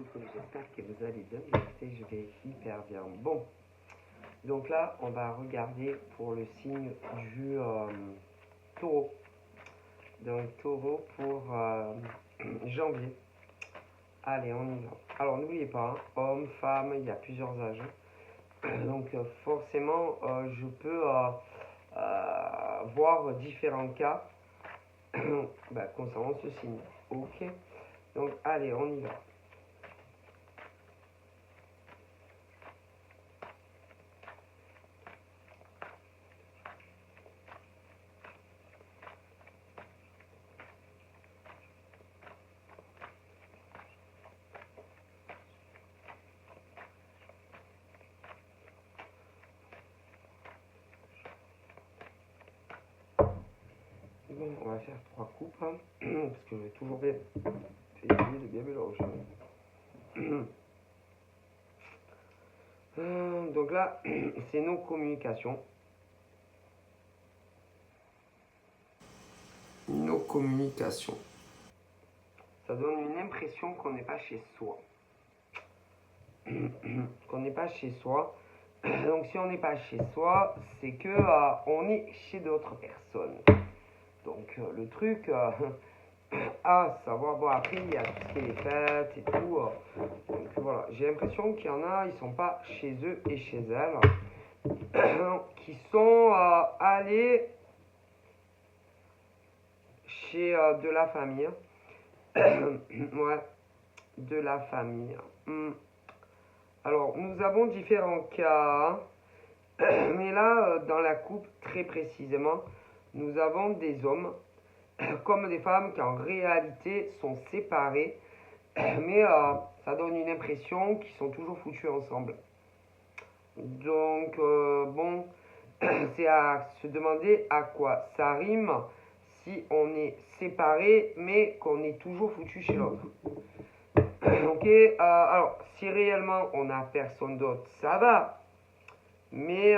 tout, j'espère que vous allez bien. Écoutez, je vais hyper bien. Bon, donc là, on va regarder pour le signe du taureau. Donc, taureau pour janvier. Allez, on y va. Alors, n'oubliez pas, hein, homme, femme, il y a plusieurs âges. Donc, forcément, je peux voir différents cas concernant ce signe. Ok, donc, allez, on y va. Bon, on va faire 3 coupes, hein, parce que je vais toujours bien essayer de bien mélanger. Donc là, c'est nos communications. Nos communications. Ça donne une impression qu'on n'est pas chez soi. Qu'on n'est pas chez soi. Donc si on n'est pas chez soi, c'est que on est chez d'autres personnes. Donc le truc à savoir, bon après il y a tout ce qui est les fêtes et tout. Donc voilà, j'ai l'impression qu'il y en a, ils sont pas chez eux et chez elles. Qui sont allés chez de la famille. Ouais, de la famille. Alors, nous avons différents cas. Mais là, dans la coupe, très précisément, nous avons des hommes comme des femmes qui en réalité sont séparés. Mais ça donne une impression qu'ils sont toujours foutus ensemble. Donc, bon, c'est à se demander à quoi ça rime si on est séparé mais qu'on est toujours foutu chez l'autre. Ok, alors si réellement on n'a personne d'autre, ça va. Mais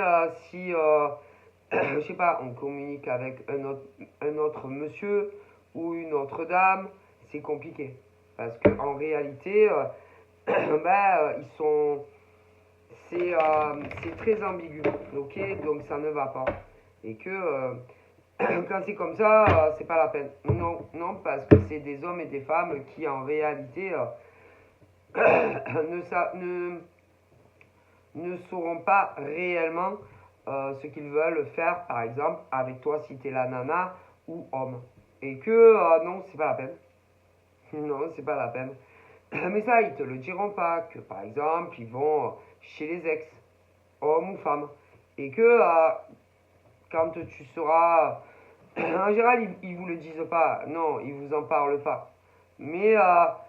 si, je sais pas, on communique avec un autre monsieur ou une autre dame, c'est compliqué. Parce qu'en réalité, ils sont. C'est très ambigu, ok? Donc ça ne va pas. Et que quand c'est comme ça, c'est pas la peine. Non, non, parce que c'est des hommes et des femmes qui en réalité ne sauront pas réellement ce qu'ils veulent faire, par exemple, avec toi si t'es la nana ou homme. Et que non, c'est pas la peine. Non, c'est pas la peine. Mais ça, ils te le diront pas. Que par exemple, ils vont chez les ex, hommes ou femmes. Et que quand tu seras. En général, ils vous le disent pas. Non, ils vous en parlent pas. Mais à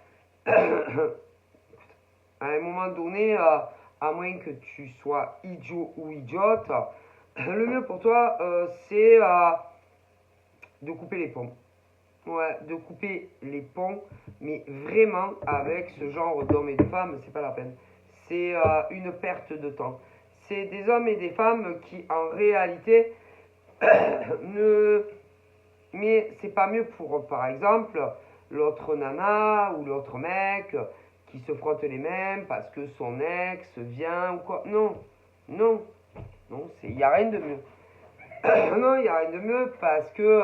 un moment donné, à moins que tu sois idiot ou idiote, le mieux pour toi, c'est de couper les ponts. Ouais, de couper les ponts, mais vraiment avec ce genre d'hommes et de femmes, c'est pas la peine. C'est une perte de temps. C'est des hommes et des femmes qui, en réalité, ne. Mais c'est pas mieux pour, par exemple, l'autre nana ou l'autre mec qui se frotte les mêmes parce que son ex vient ou quoi. Non, non, non, il n'y a rien de mieux. Non, il n'y a rien de mieux parce que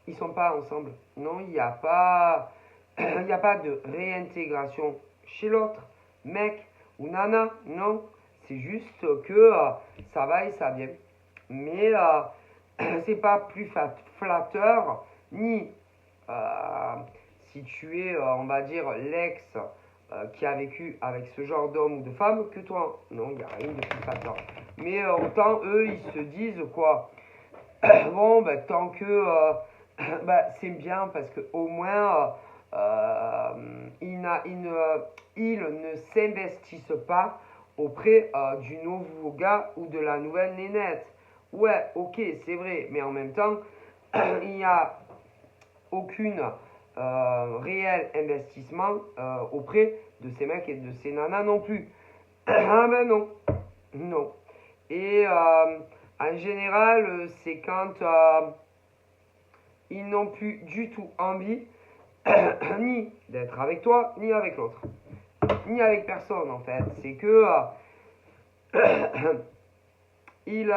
ils sont pas ensemble. Non, il n'y a pas, il n'y a pas de réintégration chez l'autre, mec ou nana. Non, c'est juste que ça va et ça vient. Mais c'est pas plus flatteur ni si tu es, on va dire, l'ex qui a vécu avec ce genre d'homme ou de femme que toi. Non, il n'y a rien de plus flatteur. Mais autant eux, ils se disent quoi. Bon, tant que c'est bien parce que au moins ils ne s'investissent pas auprès du nouveau gars ou de la nouvelle nénette. Ouais, ok, c'est vrai, mais en même temps, il n'y a aucune réel investissement auprès de ces mecs et de ces nanas non plus. Ah ben non, non. Et en général, c'est quand ils n'ont plus du tout envie ni d'être avec toi, ni avec l'autre. Ni avec personne, en fait. C'est que ils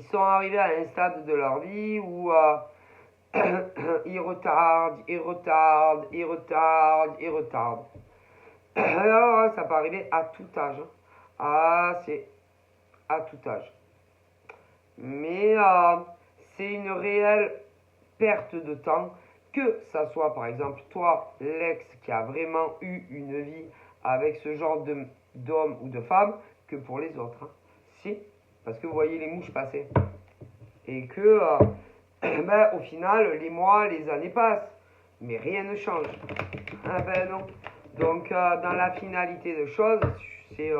sont arrivés à un stade de leur vie où ils retardent. Alors, ça peut arriver à tout âge. Ah, c'est à tout âge. Mais c'est une réelle perte de temps, que ça soit par exemple toi, l'ex qui a vraiment eu une vie avec ce genre d'homme ou de femme, que pour les autres. Hein. Si, parce que vous voyez les mouches passer. Et que, au final, les mois, les années passent. Mais rien ne change. Ah ben non. Donc, dans la finalité de choses, c'est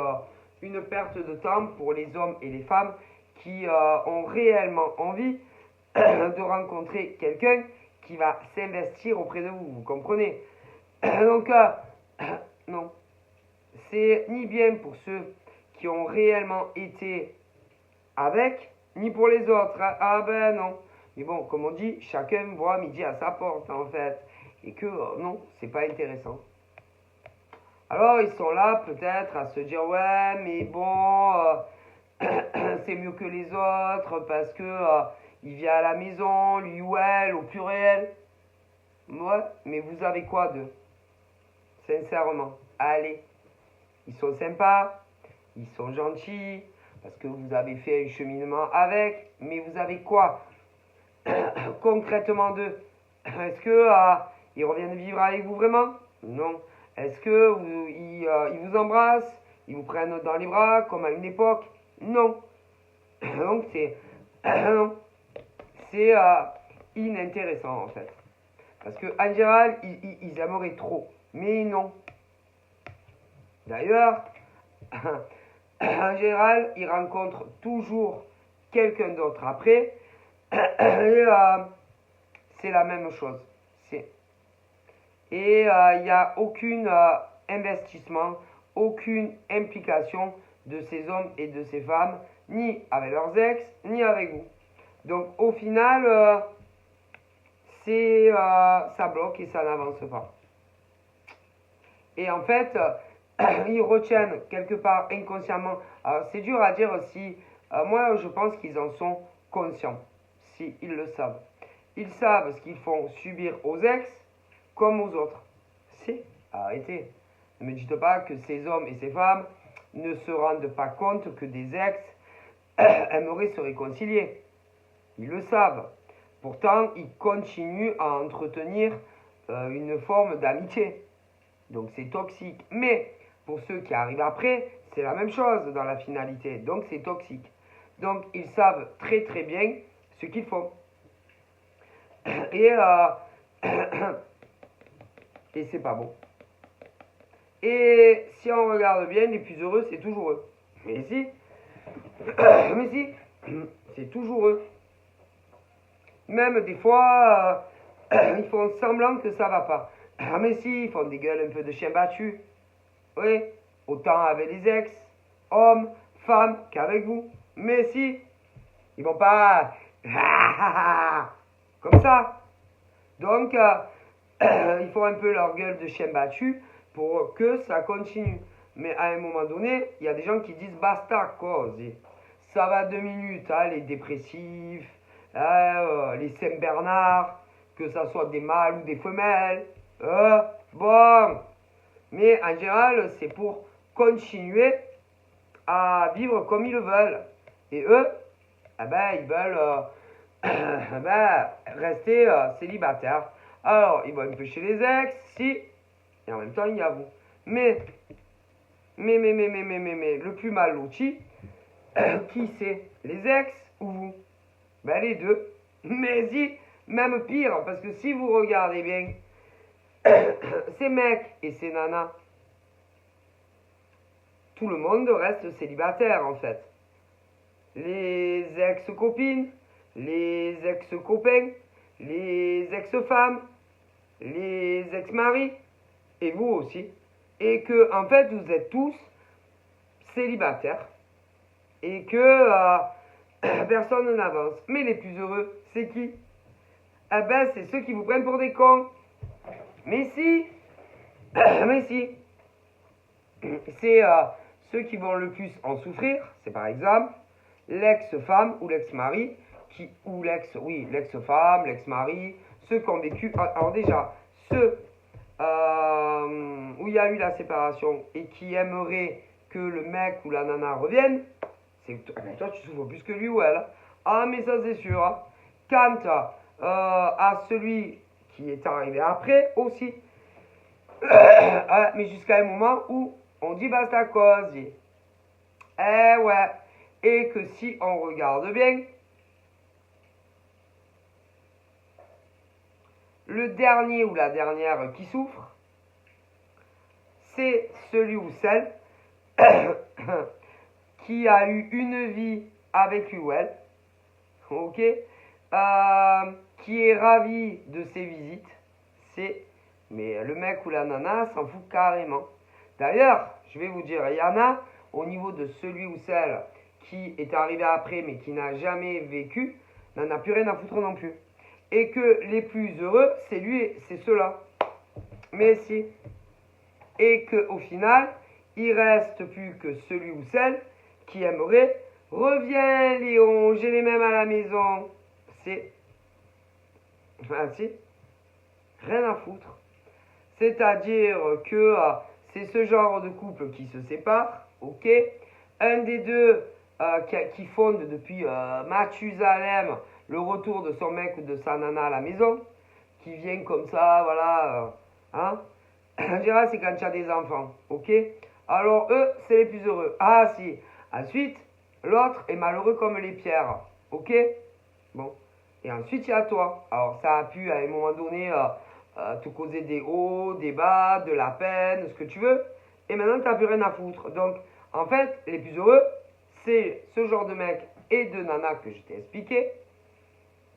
une perte de temps pour les hommes et les femmes qui ont réellement envie de rencontrer quelqu'un qui va s'investir auprès de vous, vous comprenez? Donc, non. C'est ni bien pour ceux qui ont réellement été avec, ni pour les autres. Ah ben non. Mais bon, comme on dit, chacun voit midi à sa porte, en fait. Et que, non, c'est pas intéressant. Alors, ils sont là, peut-être, à se dire, ouais, mais bon, c'est mieux que les autres, parce que il vient à la maison, lui ou elle, au pluriel. Ouais, mais vous avez quoi d'eux? Sincèrement, allez. Ils sont sympas, ils sont gentils, parce que vous avez fait un cheminement avec, mais vous avez quoi concrètement d'eux? Est-ce que ils reviennent vivre avec vous vraiment? Non. Est-ce que ils vous embrassent? Ils vous prennent dans les bras comme à une époque? Non. Donc c'est non. C'est inintéressant en fait. Parce que en général, ils aimeraient trop. Mais non. D'ailleurs, en général, ils rencontrent toujours quelqu'un d'autre après. Et c'est la même chose. Et il n'y a aucun investissement, aucune implication de ces hommes et de ces femmes, ni avec leurs ex, ni avec vous. Donc au final, ça bloque et ça n'avance pas. Et en fait, ils retiennent quelque part inconsciemment. Alors c'est dur à dire si, moi je pense qu'ils en sont conscients, si ils le savent. Ils savent ce qu'ils font subir aux ex comme aux autres. Si, arrêtez. Ne me dites pas que ces hommes et ces femmes ne se rendent pas compte que des ex aimeraient se réconcilier. Ils le savent. Pourtant, ils continuent à entretenir une forme d'amitié. Donc c'est toxique. Mais pour ceux qui arrivent après, c'est la même chose dans la finalité. Donc c'est toxique. Donc ils savent très très bien ce qu'il faut. Et, et c'est pas bon. Et si on regarde bien, les plus heureux, c'est toujours eux. Mais si, c'est toujours eux. Même des fois, ils font semblant que ça va pas. Mais si, ils font des gueules un peu de chien battu. Oui, autant avec les ex, hommes, femmes, qu'avec vous. Mais si, ils vont pas comme ça. Donc, ils font un peu leur gueule de chien battu pour que ça continue. Mais à un moment donné, il y a des gens qui disent basta, quoi. Ça va 2 minutes, hein, les dépressifs, les Saint-Bernard, que ça soit des mâles ou des femelles. Bon. Mais en général, c'est pour continuer à vivre comme ils le veulent. Et eux, ils veulent rester célibataires. Alors, ils vont un peu chez les ex, si, et en même temps, il y a vous. Mais, le plus mal loti, qui c'est? Les ex ou vous? Les deux. Mais si, même pire, parce que si vous regardez bien, ces mecs et ces nanas, tout le monde reste célibataire en fait. Les ex-copines, les ex-copains, les ex-femmes, les ex-maris, et vous aussi. Et que en fait vous êtes tous célibataires. Et que personne n'avance. Mais les plus heureux, c'est qui? eh ben, c'est ceux qui vous prennent pour des cons. Mais si, mais si, c'est ceux qui vont le plus en souffrir, c'est par exemple l'ex-femme ou l'ex-mari, ou l'ex-femme, l'ex-mari, ceux qui ont vécu, alors déjà, ceux où il y a eu la séparation et qui aimeraient que le mec ou la nana revienne, toi tu souffres plus que lui ou elle. Ah mais ça c'est sûr. Hein. Quant à celui qui est arrivé après aussi, mais jusqu'à un moment où on dit basta cause. Eh ouais. Et que si on regarde bien, le dernier ou la dernière qui souffre, c'est celui ou celle qui a eu une vie avec lui ou elle, ok, qui est ravi de ses visites, mais le mec ou la nana s'en fout carrément. D'ailleurs, je vais vous dire, il y en a au niveau de celui ou celle qui est arrivé après mais qui n'a jamais vécu, n'en a plus rien à foutre non plus. Et que les plus heureux, c'est ceux-là. Mais si. Et qu'au final, il reste plus que celui ou celle qui aimerait. Reviens Léon, j'ai les mêmes à la maison. C'est. Si. Rien à foutre. C'est-à-dire que c'est ce genre de couple qui se sépare, ok. Un des deux qui fonde depuis Mathusalem le retour de son mec ou de sa nana à la maison, qui vient comme ça, voilà, hein. En général, c'est quand tu as des enfants, ok. Alors eux, c'est les plus heureux. Ah si. Ensuite, l'autre est malheureux comme les pierres, ok. Bon. Et ensuite, il y a toi. Alors ça a pu à un moment donné te causer des hauts, des bas, de la peine, ce que tu veux. Et maintenant, tu n'as plus rien à foutre. Donc, en fait, les plus heureux, c'est ce genre de mec et de nana que je t'ai expliqué,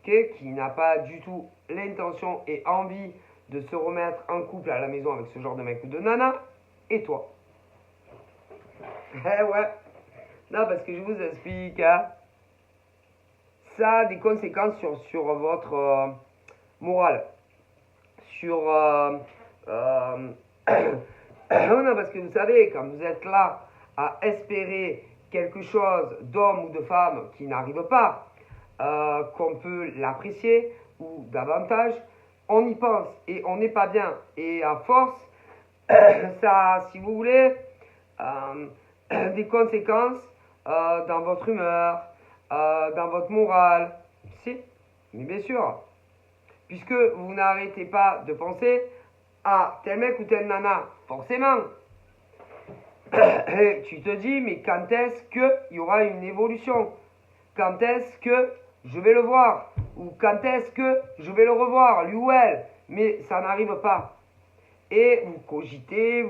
okay, qui n'a pas du tout l'intention et envie de se remettre en couple à la maison avec ce genre de mec ou de nana, et toi. Eh ouais. Non, parce que je vous explique, hein, ça a des conséquences sur votre morale. Sur... non, parce que vous savez, quand vous êtes là à espérer quelque chose d'homme ou de femme qui n'arrive pas, qu'on peut l'apprécier ou davantage, on y pense et on n'est pas bien. Et à force, ça, si vous voulez, des conséquences dans votre humeur, dans votre morale. Si, mais bien sûr. Puisque vous n'arrêtez pas de penser à tel mec ou telle nana, forcément. Et tu te dis, mais quand est-ce qu'il y aura une évolution? Quand est-ce que je vais le voir? Ou quand est-ce que je vais le revoir, lui ou elle? Mais ça n'arrive pas. Et vous cogitez,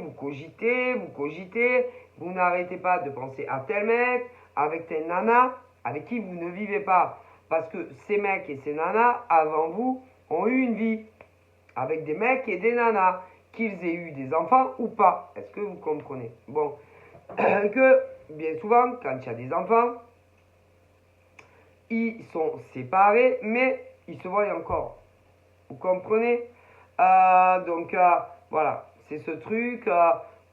vous n'arrêtez pas de penser à tel mec, avec telle nana, avec qui vous ne vivez pas. Parce que ces mecs et ces nanas, avant vous, ont eu une vie. Avec des mecs et des nanas. Qu'ils aient eu des enfants ou pas. Est-ce que vous comprenez? Bon. Que, bien souvent, quand il y a des enfants, ils sont séparés, mais ils se voient encore. Vous comprenez? Donc, voilà. C'est ce truc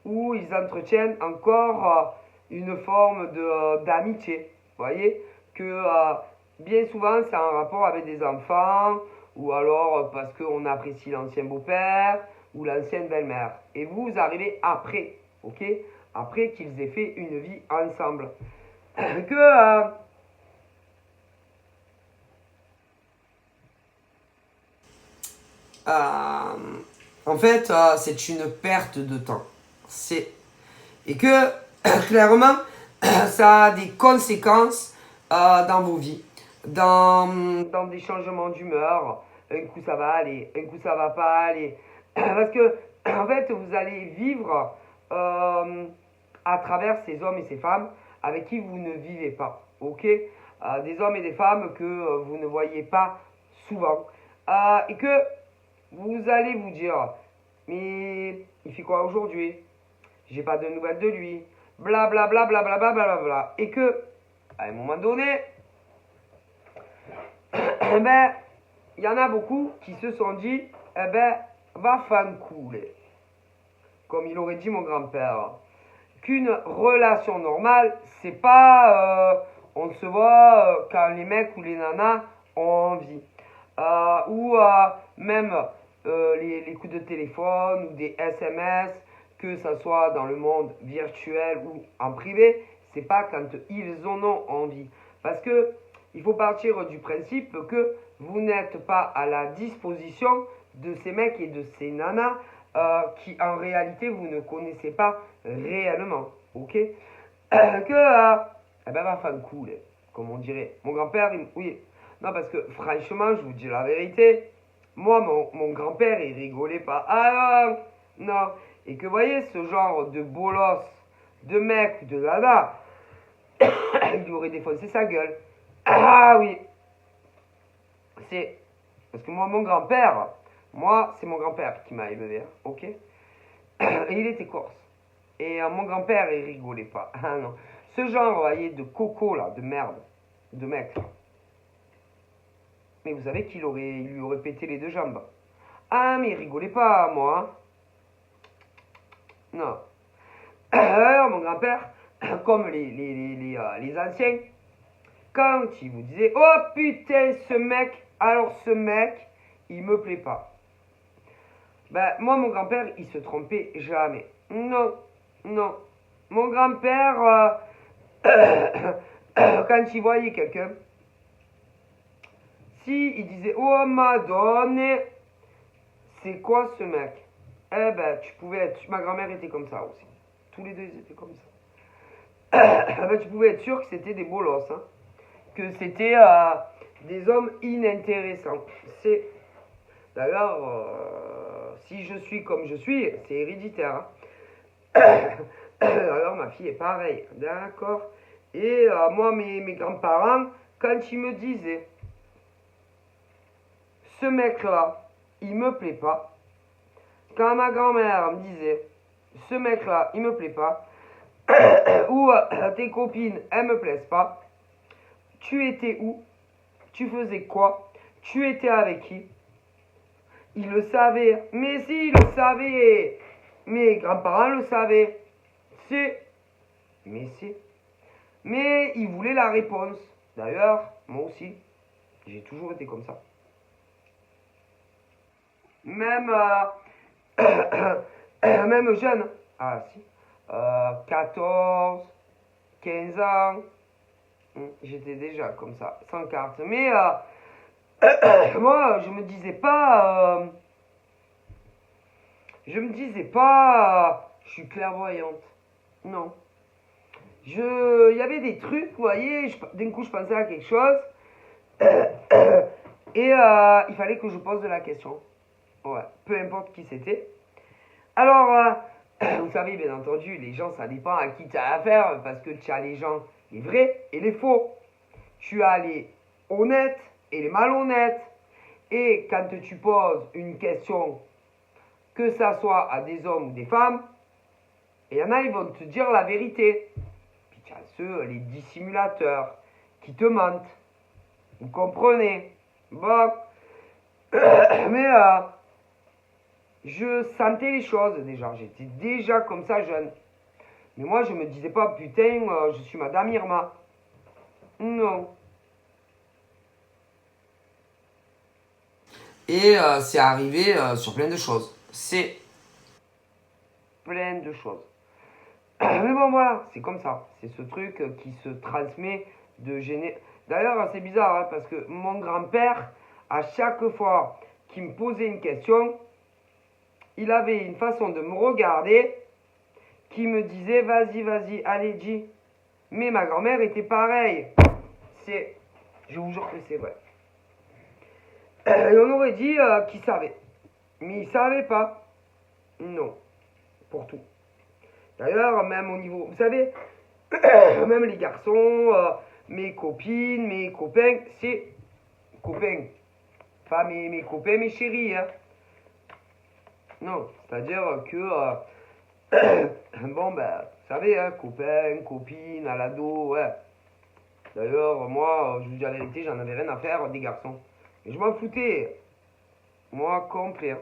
où ils entretiennent encore une forme d'amitié. Vous voyez? Que bien souvent, c'est en rapport avec des enfants, ou alors parce qu'on apprécie l'ancien beau-père, ou l'ancienne belle-mère. Et vous arrivez après, ok? Après qu'ils aient fait une vie ensemble. Que... en fait, c'est une perte de temps. Et que, clairement, ça a des conséquences dans vos vies. Dans des changements d'humeur. Un coup, ça va aller. Un coup, ça va pas aller. Parce que, en fait, vous allez vivre à travers ces hommes et ces femmes avec qui vous ne vivez pas. Ok? Des hommes et des femmes que vous ne voyez pas souvent. Et que vous allez vous dire, mais il fait quoi aujourd'hui? J'ai pas de nouvelles de lui. Blablabla, blablabla, blablabla. Et que, à un moment donné, ben, il y en a beaucoup qui se sont dit, eh ben, va fan couler, comme il aurait dit mon grand-père. Qu'une relation normale, c'est pas on se voit quand les mecs ou les nanas ont envie. Ou même les coups de téléphone ou des SMS, que ça soit dans le monde virtuel ou en privé, c'est pas quand ils en ont envie. Parce que il faut partir du principe que vous n'êtes pas à la disposition de ces mecs et de ces nanas qui en réalité vous ne connaissez pas réellement. Ok. Eh ben ma femme cool, comme on dirait. Mon grand-père, oui. Non, parce que franchement, je vous dis la vérité, moi, mon grand-père, il rigolait pas. Ah non. Et que vous voyez, ce genre de bolos, de mec, de nana, il aurait défoncé sa gueule. Ah oui. C'est. Parce que moi, mon grand-père, moi, c'est mon grand-père qui m'a élevé, hein, ok. Et il était corse. Et mon grand-père, il rigolait pas. Ah non. Ce genre, vous voyez, de coco, là, de merde, de mec, là. Mais vous savez qu'il lui aurait pété les deux jambes. Ah, mais il rigolait pas, moi. Hein. Non. Alors, mon grand-père, comme les anciens, quand il vous disait, oh putain, ce mec, alors ce mec, il me plaît pas. Ben, moi, mon grand-père, il se trompait jamais. Non, non. Mon grand-père, quand il voyait quelqu'un, si il disait, oh madone, c'est quoi ce mec? Eh ben, tu pouvais être, ma grand-mère était comme ça aussi. Tous les deux, ils étaient comme ça. Eh ben, tu pouvais être sûr que c'était des bolos, hein. Que c'était des hommes inintéressants. C'est, d'ailleurs, si je suis comme je suis, c'est héréditaire, hein. Alors ma fille est pareille, d'accord. Et moi, mes grands-parents, quand ils me disaient, ce mec-là, il me plaît pas. Quand ma grand-mère me disait, ce mec-là, il me plaît pas, ou tes copines, elles me plaisent pas, tu étais où? Tu faisais quoi? Tu étais avec qui? Il le savait. Mais si, il le savait. Mes grands-parents le savaient. C'est. Mais si. Mais il voulait la réponse. D'ailleurs, moi aussi, j'ai toujours été comme ça. Même, même jeune. Ah si. 14, 15 ans. J'étais déjà comme ça, sans carte. Mais moi, je me disais pas. Je suis clairvoyante. Non. Il y avait des trucs, vous voyez, d'un coup je pensais à quelque chose. Et il fallait que je pose de la question. Ouais, peu importe qui c'était. Alors, vous savez, bien entendu, les gens, ça dépend à qui tu as affaire, parce que tu as les gens, les vrais et les faux. Tu as les honnêtes et les malhonnêtes. Et quand tu poses une question, que ça soit à des hommes ou des femmes, il y en a, ils vont te dire la vérité. Puis tu as ceux, les dissimulateurs, qui te mentent. Vous comprenez? Bon. Mais je sentais les choses déjà. J'étais déjà comme ça jeune. Mais moi, je me disais pas, putain, je suis Madame Irma. Non. Et c'est arrivé sur plein de choses. C'est plein de choses. Mais bon, voilà, c'est comme ça. C'est ce truc qui se transmet de géné. D'ailleurs, c'est bizarre, hein, parce que mon grand-père, à chaque fois qu'il me posait une question, il avait une façon de me regarder qui me disait, vas-y, vas-y, allez, dis. Mais ma grand-mère était pareille. Je vous jure que c'est vrai. Et on aurait dit qu'il savait. Mais il savait pas. Non. Pour tout. D'ailleurs, même au niveau, vous savez, même les garçons, mes copines, mes copains, c'est copains. Pas mes copains, mes chéris. Hein. Non, c'est-à-dire que, bon, ben, vous savez, hein, copains, copines, à l'ado, ouais. D'ailleurs, moi, je vous dis la vérité, j'en avais rien à faire des garçons. Je m'en foutais. Moi, complet. Hein.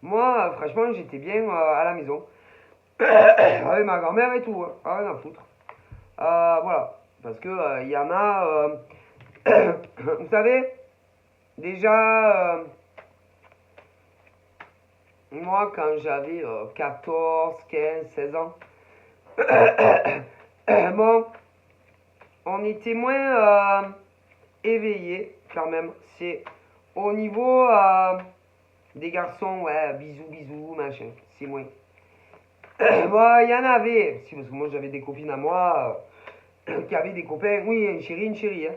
Moi, franchement, j'étais bien à la maison. Avec ma grand-mère et tout. Hein. Rien à foutre. Voilà. Parce que il y en a. Vous savez, déjà, moi, quand j'avais 14, 15, 16 ans, bon, on était moins éveillés quand même. C'est au niveau des garçons, ouais, bisous, bisous, machin. C'est moins. Bon, il y en avait, si, parce que moi j'avais des copines à moi qui avaient des copains, oui, une chérie. Hein.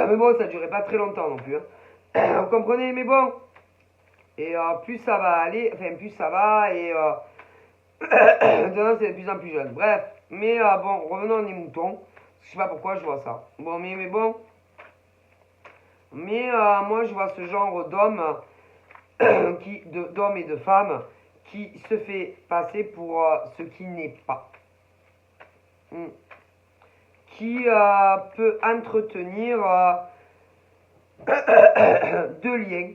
Mais bon, ça durait pas très longtemps non plus. Hein. Vous comprenez, mais bon. Et plus ça va aller, enfin plus ça va, et maintenant c'est de plus en plus jeune. Bref, mais bon, revenons à des moutons. Je sais pas pourquoi je vois ça. Bon, mais bon. Mais moi je vois ce genre d'homme, d'hommes et de femmes qui se fait passer pour ce qui n'est pas. Hmm. Qui peut entretenir deux liens,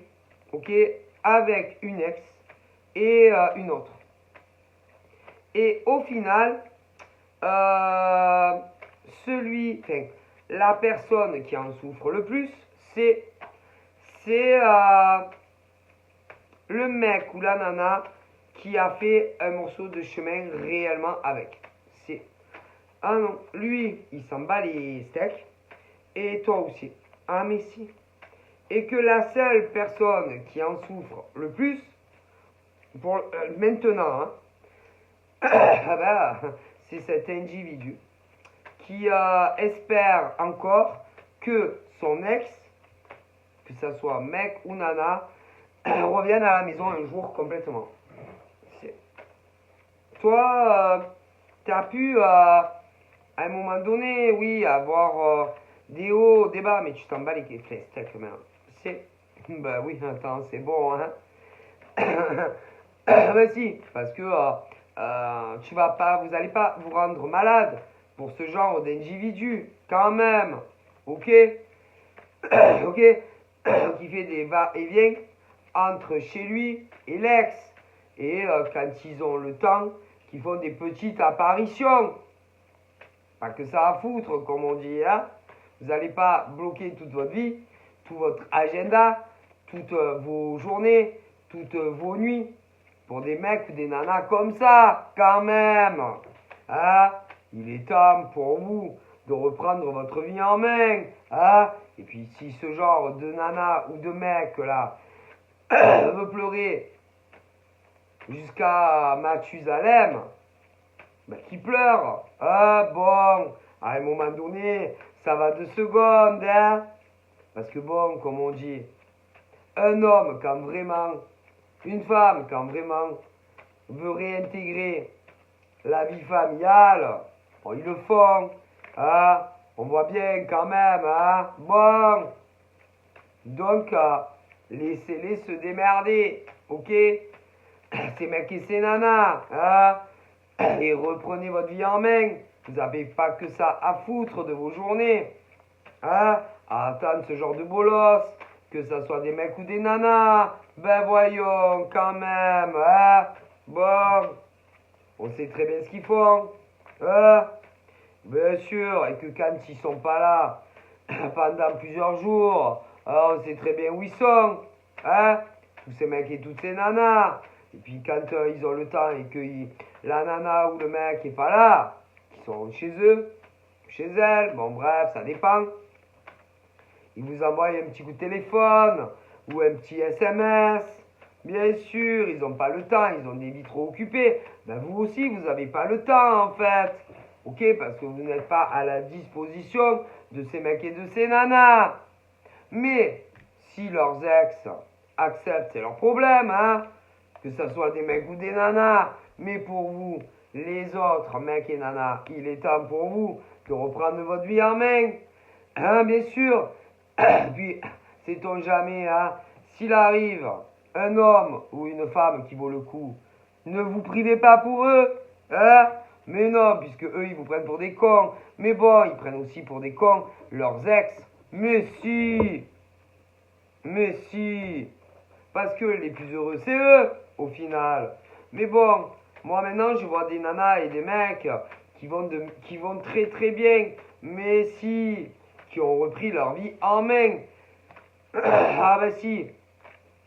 ok, avec une ex et une autre. Et au final, la personne qui en souffre le plus, c'est le mec ou la nana qui a fait un morceau de chemin réellement avec. C'est ah non, lui, il s'en bat les steaks, et toi aussi. Ah mais si. Et que la seule personne qui en souffre le plus, pour maintenant, hein, c'est cet individu qui espère encore que son ex, que ce soit mec ou nana, revienne à la maison un jour complètement. Toi, tu as pu, à un moment donné, oui, avoir des hauts, des bas, mais tu t'en bats les steaks, même. C'est... Bah oui, attends, c'est bon, hein. Bah si, parce que tu vas pas, vous allez pas vous rendre malade pour ce genre d'individu, quand même, ok. Ok, qui fait des va-et-vient entre chez lui et l'ex, et quand ils ont le temps, qui font des petites apparitions, pas que ça à foutre, comme on dit, hein. Vous n'allez pas bloquer toute votre vie, tout votre agenda, toutes vos journées, toutes vos nuits, pour des mecs ou des nanas comme ça, quand même. Hein? Il est temps pour vous de reprendre votre vie en main. Hein? Et puis si ce genre de nana ou de mec là veut pleurer jusqu'à Mathusalem, ben, qui pleure. Ah bon, à un moment donné, ça va 2 secondes, hein. Parce que bon, comme on dit, un homme quand vraiment, une femme quand vraiment veut réintégrer la vie familiale, bon, ils le font, hein. On voit bien quand même, hein. Bon, donc, laissez-les se démerder, ok. Ces mecs et ces nanas, hein. Et reprenez votre vie en main. Vous n'avez pas que ça à foutre de vos journées. Hein? À attendre ce genre de bolos. Que ça soit des mecs ou des nanas. Ben voyons, quand même. Hein? Bon. On sait très bien ce qu'ils font. Hein? Bien sûr. Et que quand ils sont pas là pendant plusieurs jours, on sait très bien où ils sont. Hein? Tous ces mecs et toutes ces nanas. Et puis quand ils ont le temps et que la nana ou le mec est pas là, qu'ils sont chez eux, chez elle, bon bref, ça dépend. Ils vous envoient un petit coup de téléphone ou un petit SMS. Bien sûr, ils n'ont pas le temps, ils ont des vies trop occupées. Ben vous aussi, vous n'avez pas le temps en fait. Ok, parce que vous n'êtes pas à la disposition de ces mecs et de ces nanas. Mais si leurs ex acceptent, c'est leur problème, hein. Que ce soit des mecs ou des nanas. Mais pour vous, les autres mecs et nanas, il est temps pour vous de reprendre votre vie en main. Hein, bien sûr. Puis, sait-on jamais, hein, s'il arrive un homme ou une femme qui vaut le coup, ne vous privez pas pour eux. Hein. Mais non, puisque eux, ils vous prennent pour des cons. Mais bon, ils prennent aussi pour des cons leurs ex. Mais si. Mais si, parce que les plus heureux, c'est eux, au final. Mais bon, moi maintenant, je vois des nanas et des mecs qui vont très très bien. Mais si, qui ont repris leur vie en main. Ah bah si.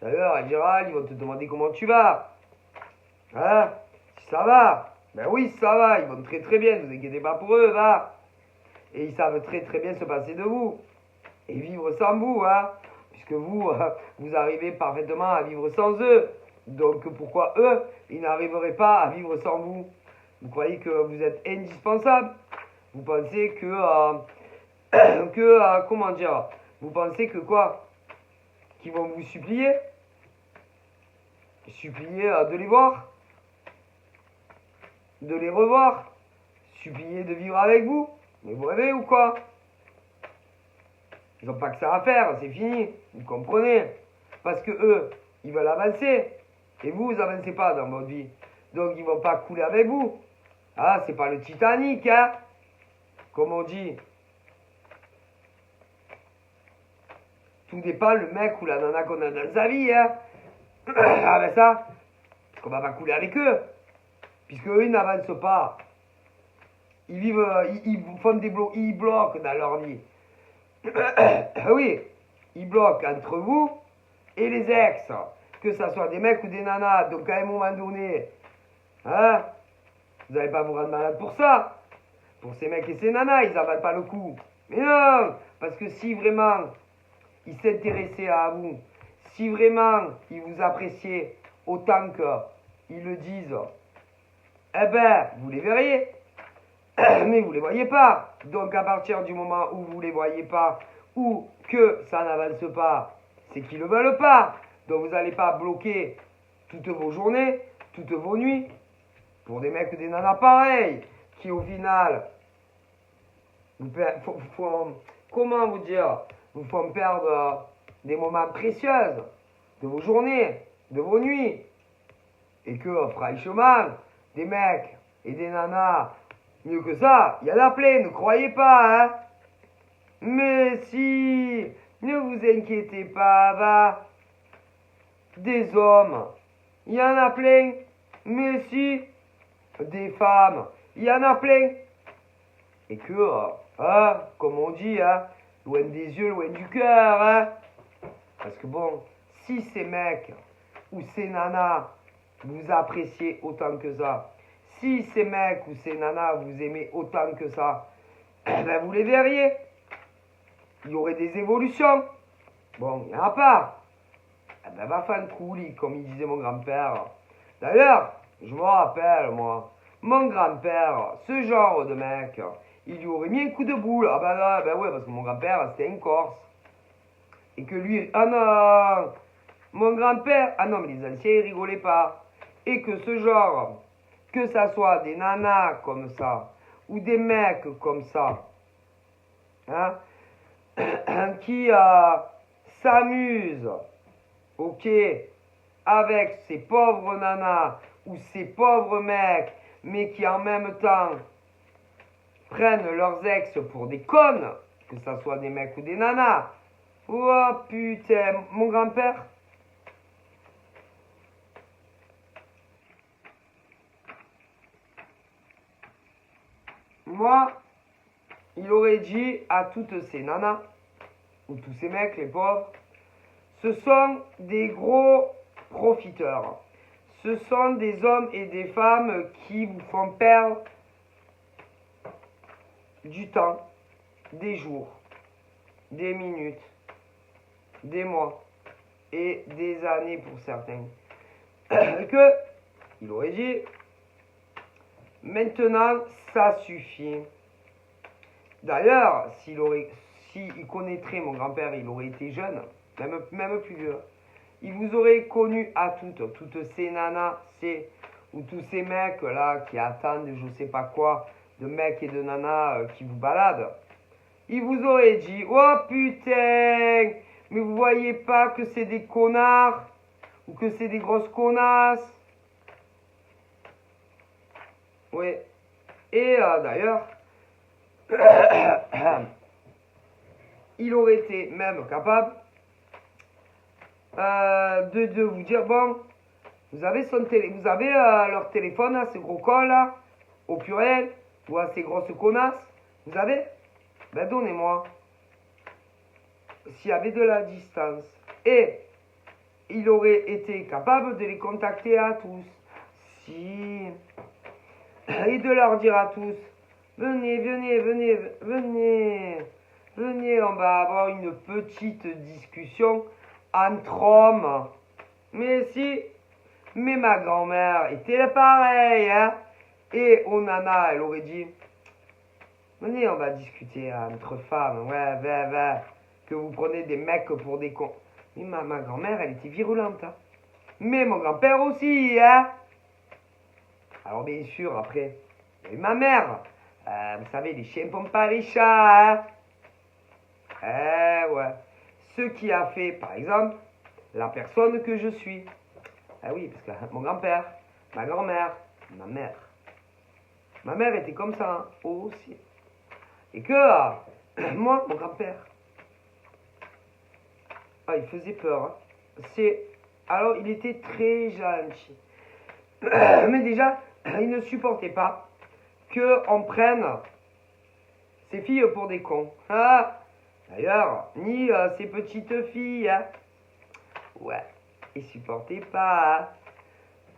D'ailleurs, en général, ils vont te demander comment tu vas. Hein? Si ça va. Ben oui, ça va. Ils vont très très bien. Ne vous inquiétez pas pour eux, va. Et ils savent très très bien se passer de vous. Et vivre sans vous, hein. Puisque vous, vous arrivez parfaitement à vivre sans eux. Donc pourquoi eux, ils n'arriveraient pas à vivre sans vous? Vous croyez que vous êtes indispensable? Vous pensez comment dire? Vous pensez que quoi? Qu'ils vont vous supplier? Supplier de les voir? De les revoir? Supplier de vivre avec vous? Mais vous rêvez ou quoi? Ils n'ont pas que ça à faire, c'est fini. Vous comprenez? Parce que eux, ils veulent avancer. Et vous, vous avancez pas dans votre vie. Donc ils vont pas couler avec vous. Ah, c'est pas le Titanic, hein? Comme on dit. Tout dépend le mec ou la nana qu'on a dans sa vie, hein? Ah ben ça, qu'on va pas couler avec eux. Puisque eux, ils n'avancent pas. Ils vivent, ils font ils bloquent dans leur vie. Oui, ils bloquent entre vous et les ex. Que ça soit des mecs ou des nanas. Donc à un moment donné, hein, vous n'allez pas vous rendre malade pour ça. Pour ces mecs et ces nanas, ils n'en valent pas le coup. Mais non, parce que si vraiment ils s'intéressaient à vous, si vraiment ils vous appréciaient autant qu'ils le disent, eh ben, vous les verriez. Mais vous ne les voyez pas. Donc à partir du moment où vous ne les voyez pas, ou que ça n'avance pas, c'est qu'ils ne le veulent pas. Donc vous n'allez pas bloquer toutes vos journées, toutes vos nuits, pour des mecs ou des nanas pareils, qui au final, comment vous dire, vous font perdre des moments précieux de vos journées, de vos nuits. Et que franchement, des mecs et des nanas, mieux que ça, il y en a plein, ne croyez pas, hein. Mais si, ne vous inquiétez pas, va. Des hommes, il y en a plein. Mais si, des femmes, il y en a plein. Et que, comme on dit, hein, loin des yeux, loin du cœur, hein. Parce que bon, si ces mecs ou ces nanas vous appréciez autant que ça, si ces mecs ou ces nanas vous aimez autant que ça, eh ben vous les verriez. Il y aurait des évolutions. Bon, il n'y en a pas. Eh ben va faire un trouli, comme il disait mon grand-père. D'ailleurs, je me rappelle, moi, mon grand-père, ce genre de mec, il lui aurait mis un coup de boule. Ah ben là, ben ouais, parce que mon grand-père, c'était un Corse. Et que lui, ah non, mon grand-père, ah non, mais les anciens, ils rigolaient pas. Et que ce genre, que ça soit des nanas comme ça, ou des mecs comme ça, hein, qui s'amusent, ok, avec ces pauvres nanas ou ces pauvres mecs, mais qui en même temps prennent leurs ex pour des connes, que ça soit des mecs ou des nanas. Oh putain, mon grand-père, moi, il aurait dit à toutes ces nanas, ou tous ces mecs, les pauvres, ce sont des gros profiteurs. Ce sont des hommes et des femmes qui vous font perdre du temps, des jours, des minutes, des mois et des années pour certains. Que, il aurait dit, maintenant, ça suffit. D'ailleurs, s'il connaîtrait mon grand-père, il aurait été jeune, même plus vieux. Il vous aurait connu à toutes ces nanas, ou tous ces mecs là qui attendent je sais pas quoi, de mecs et de nanas qui vous baladent. Il vous aurait dit, oh putain, mais vous voyez pas que c'est des connards, ou que c'est des grosses connasses. Oui. Et d'ailleurs, il aurait été même capable de vous dire, bon, vous avez leur téléphone, là, ces gros cons là, au pluriel, ou à ces grosses connasses, vous avez? Ben donnez-moi. S'il y avait de la distance. Et il aurait été capable de les contacter à tous. Si. Et de leur dire à tous, venez, venez, venez, venez, venez, on va avoir une petite discussion entre hommes. Mais si, mais ma grand-mère était pareille, hein. Et Onana, elle aurait dit, venez, on va discuter entre femmes, ouais, que vous prenez des mecs pour des cons. Mais ma grand-mère, elle était virulente, hein. Mais mon grand-père aussi, hein. Alors bien sûr, après, il y a eu ma mère. Vous savez, les chiens pompent pas les chats, hein. Ouais. Ce qui a fait, par exemple, la personne que je suis. Ah oui, parce que mon grand-père, ma grand-mère, ma mère. Ma mère était comme ça, hein, aussi. Et que, moi, mon grand-père, il faisait peur, hein. Alors, il était très gentil. Mais déjà, il ne supportait pas qu'on prenne ses filles pour des cons. Ah, d'ailleurs, ni ses petites filles. Hein. Ouais, il supportait pas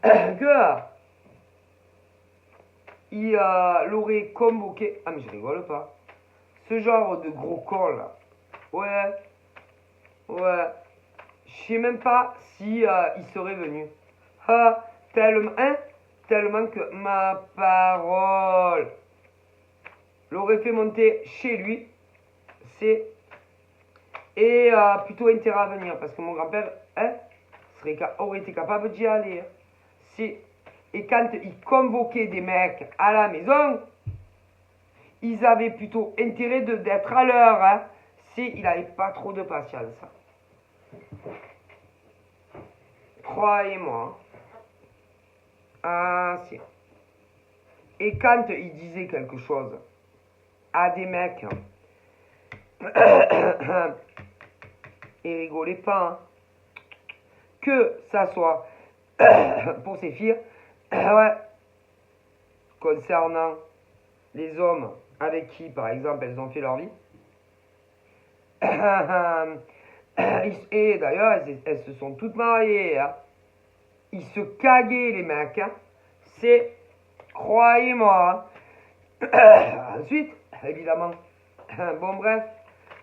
que il l'aurait convoqué. Ah, mais je rigole pas. Ce genre de gros con là. Ouais. Je sais même pas si il serait venu. Ah, tellement que ma parole l'aurait fait monter chez lui. Et plutôt intérêt à venir parce que mon grand-père aurait été capable d'y aller. Hein. Et quand il convoquait des mecs à la maison, ils avaient plutôt intérêt d'être à l'heure. Hein. Il n'avait pas trop de patience. Croyez-moi. Ah, si. Et quand il disait quelque chose à des mecs, il rigolait pas. Hein. Que ça soit pour ses filles, ouais, concernant les hommes avec qui, par exemple, elles ont fait leur vie. Et d'ailleurs, elles se sont toutes mariées. Hein. Ils se caguaient, les mecs. Hein. Croyez-moi. Hein. Ensuite, évidemment, bon bref,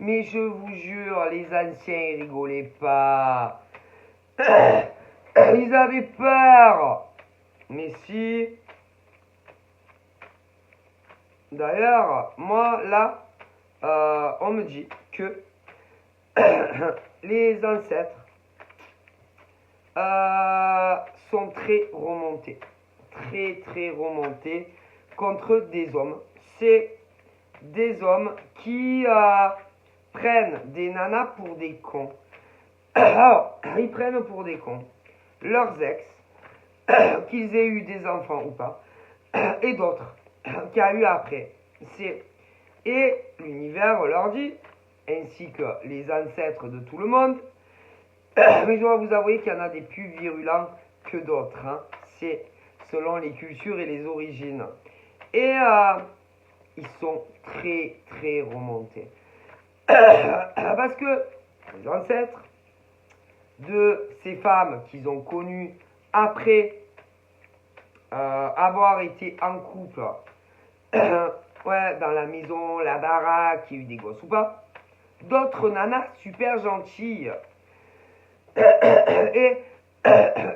mais je vous jure, les anciens, ils rigolaient pas. Ils avaient peur. Mais si. D'ailleurs, moi, là, on me dit que les ancêtres sont très remontés. Très remontés contre des hommes. C'est des hommes qui prennent des nanas pour des cons. Alors, ils prennent pour des cons leurs ex, qu'ils aient eu des enfants ou pas, et d'autres qu'il y a eu après. Et l'univers leur dit, ainsi que les ancêtres de tout le monde, mais je dois vous avouer qu'il y en a des plus virulents que d'autres. Hein. C'est selon les cultures et les origines. Et ils sont très remontés. Parce que les ancêtres de ces femmes qu'ils ont connues après avoir été en couple, ouais, dans la maison, la baraque, qui a eu des gosses ou pas, d'autres nanas super gentilles. Et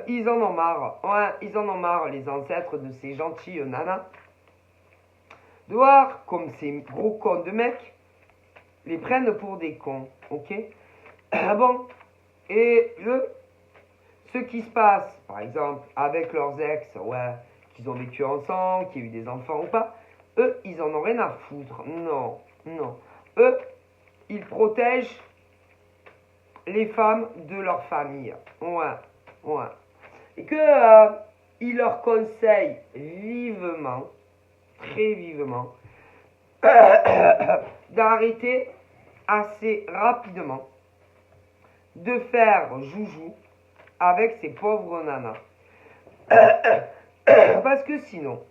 ils en ont marre. Ouais, ils en ont marre, les ancêtres de ces gentilles nanas, de voir comme ces gros cons de mecs les prennent pour des cons. Ok. Bon. Et ce qui se passe, par exemple, avec leurs ex, ouais, qu'ils ont vécu ensemble, qui ont eu des enfants ou pas, eux, ils en ont rien à foutre. Non. Eux, ils protègent les femmes de leur famille. Ouais. Et que ils leur conseillent vivement, très vivement, d'arrêter assez rapidement de faire joujou avec ces pauvres nanas. Parce que sinon,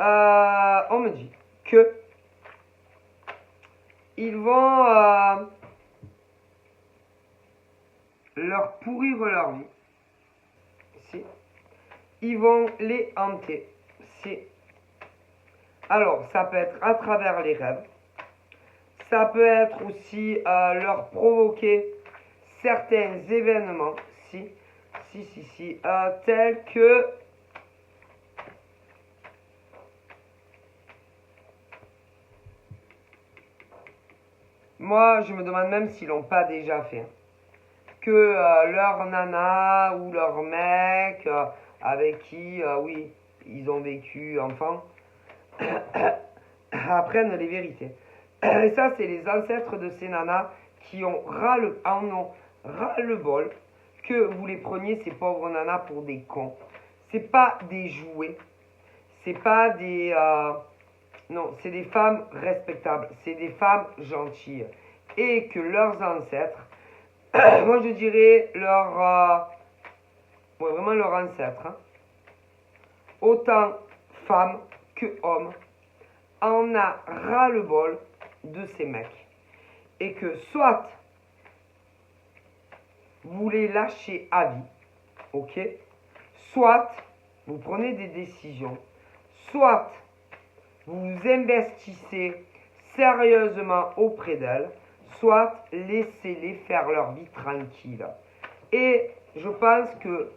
on me dit que ils vont leur pourrir leur vie. Si. Ils vont les hanter. Si. Alors, ça peut être à travers les rêves. Ça peut être aussi leur provoquer certains événements. Si. Tels que... Moi, je me demande même s'ils l'ont pas déjà fait. Que leur nana ou leur mec avec qui, oui, ils ont vécu enfant, apprennent les vérités. Et ça, c'est les ancêtres de ces nanas qui en ont ras-le-bol que vous les preniez, ces pauvres nanas, pour des cons. C'est pas des jouets. C'est pas des... non, c'est des femmes respectables. C'est des femmes gentilles. Et que leurs ancêtres, moi je dirais ouais, vraiment leurs ancêtres, hein, autant femmes que hommes, en a ras-le-bol de ces mecs. Et que soit vous les lâchez à vie, ok, soit vous prenez des décisions, soit vous vous investissez sérieusement auprès d'elles, soit laissez-les faire leur vie tranquille. Et je pense que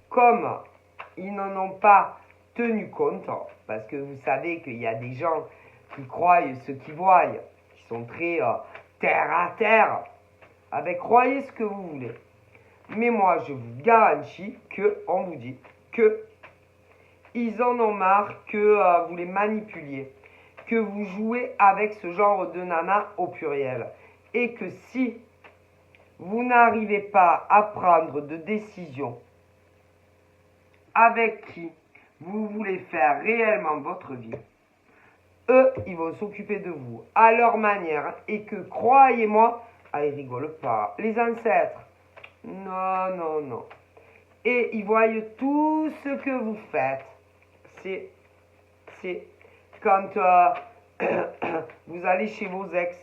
comme ils n'en ont pas tenu compte, parce que vous savez qu'il y a des gens qui croient ce qu'ils voient, qui sont très terre à terre, avec croyez ce que vous voulez. Mais moi, je vous garantis qu'on vous dit que ils en ont marre que vous les manipuliez, que vous jouez avec ce genre de nana au pluriel. Et que si vous n'arrivez pas à prendre de décision avec qui vous voulez faire réellement votre vie, eux, ils vont s'occuper de vous à leur manière et que, croyez-moi, ils rigolent pas. Les ancêtres, non. Et ils voient tout ce que vous faites. C'est quand vous allez chez vos ex,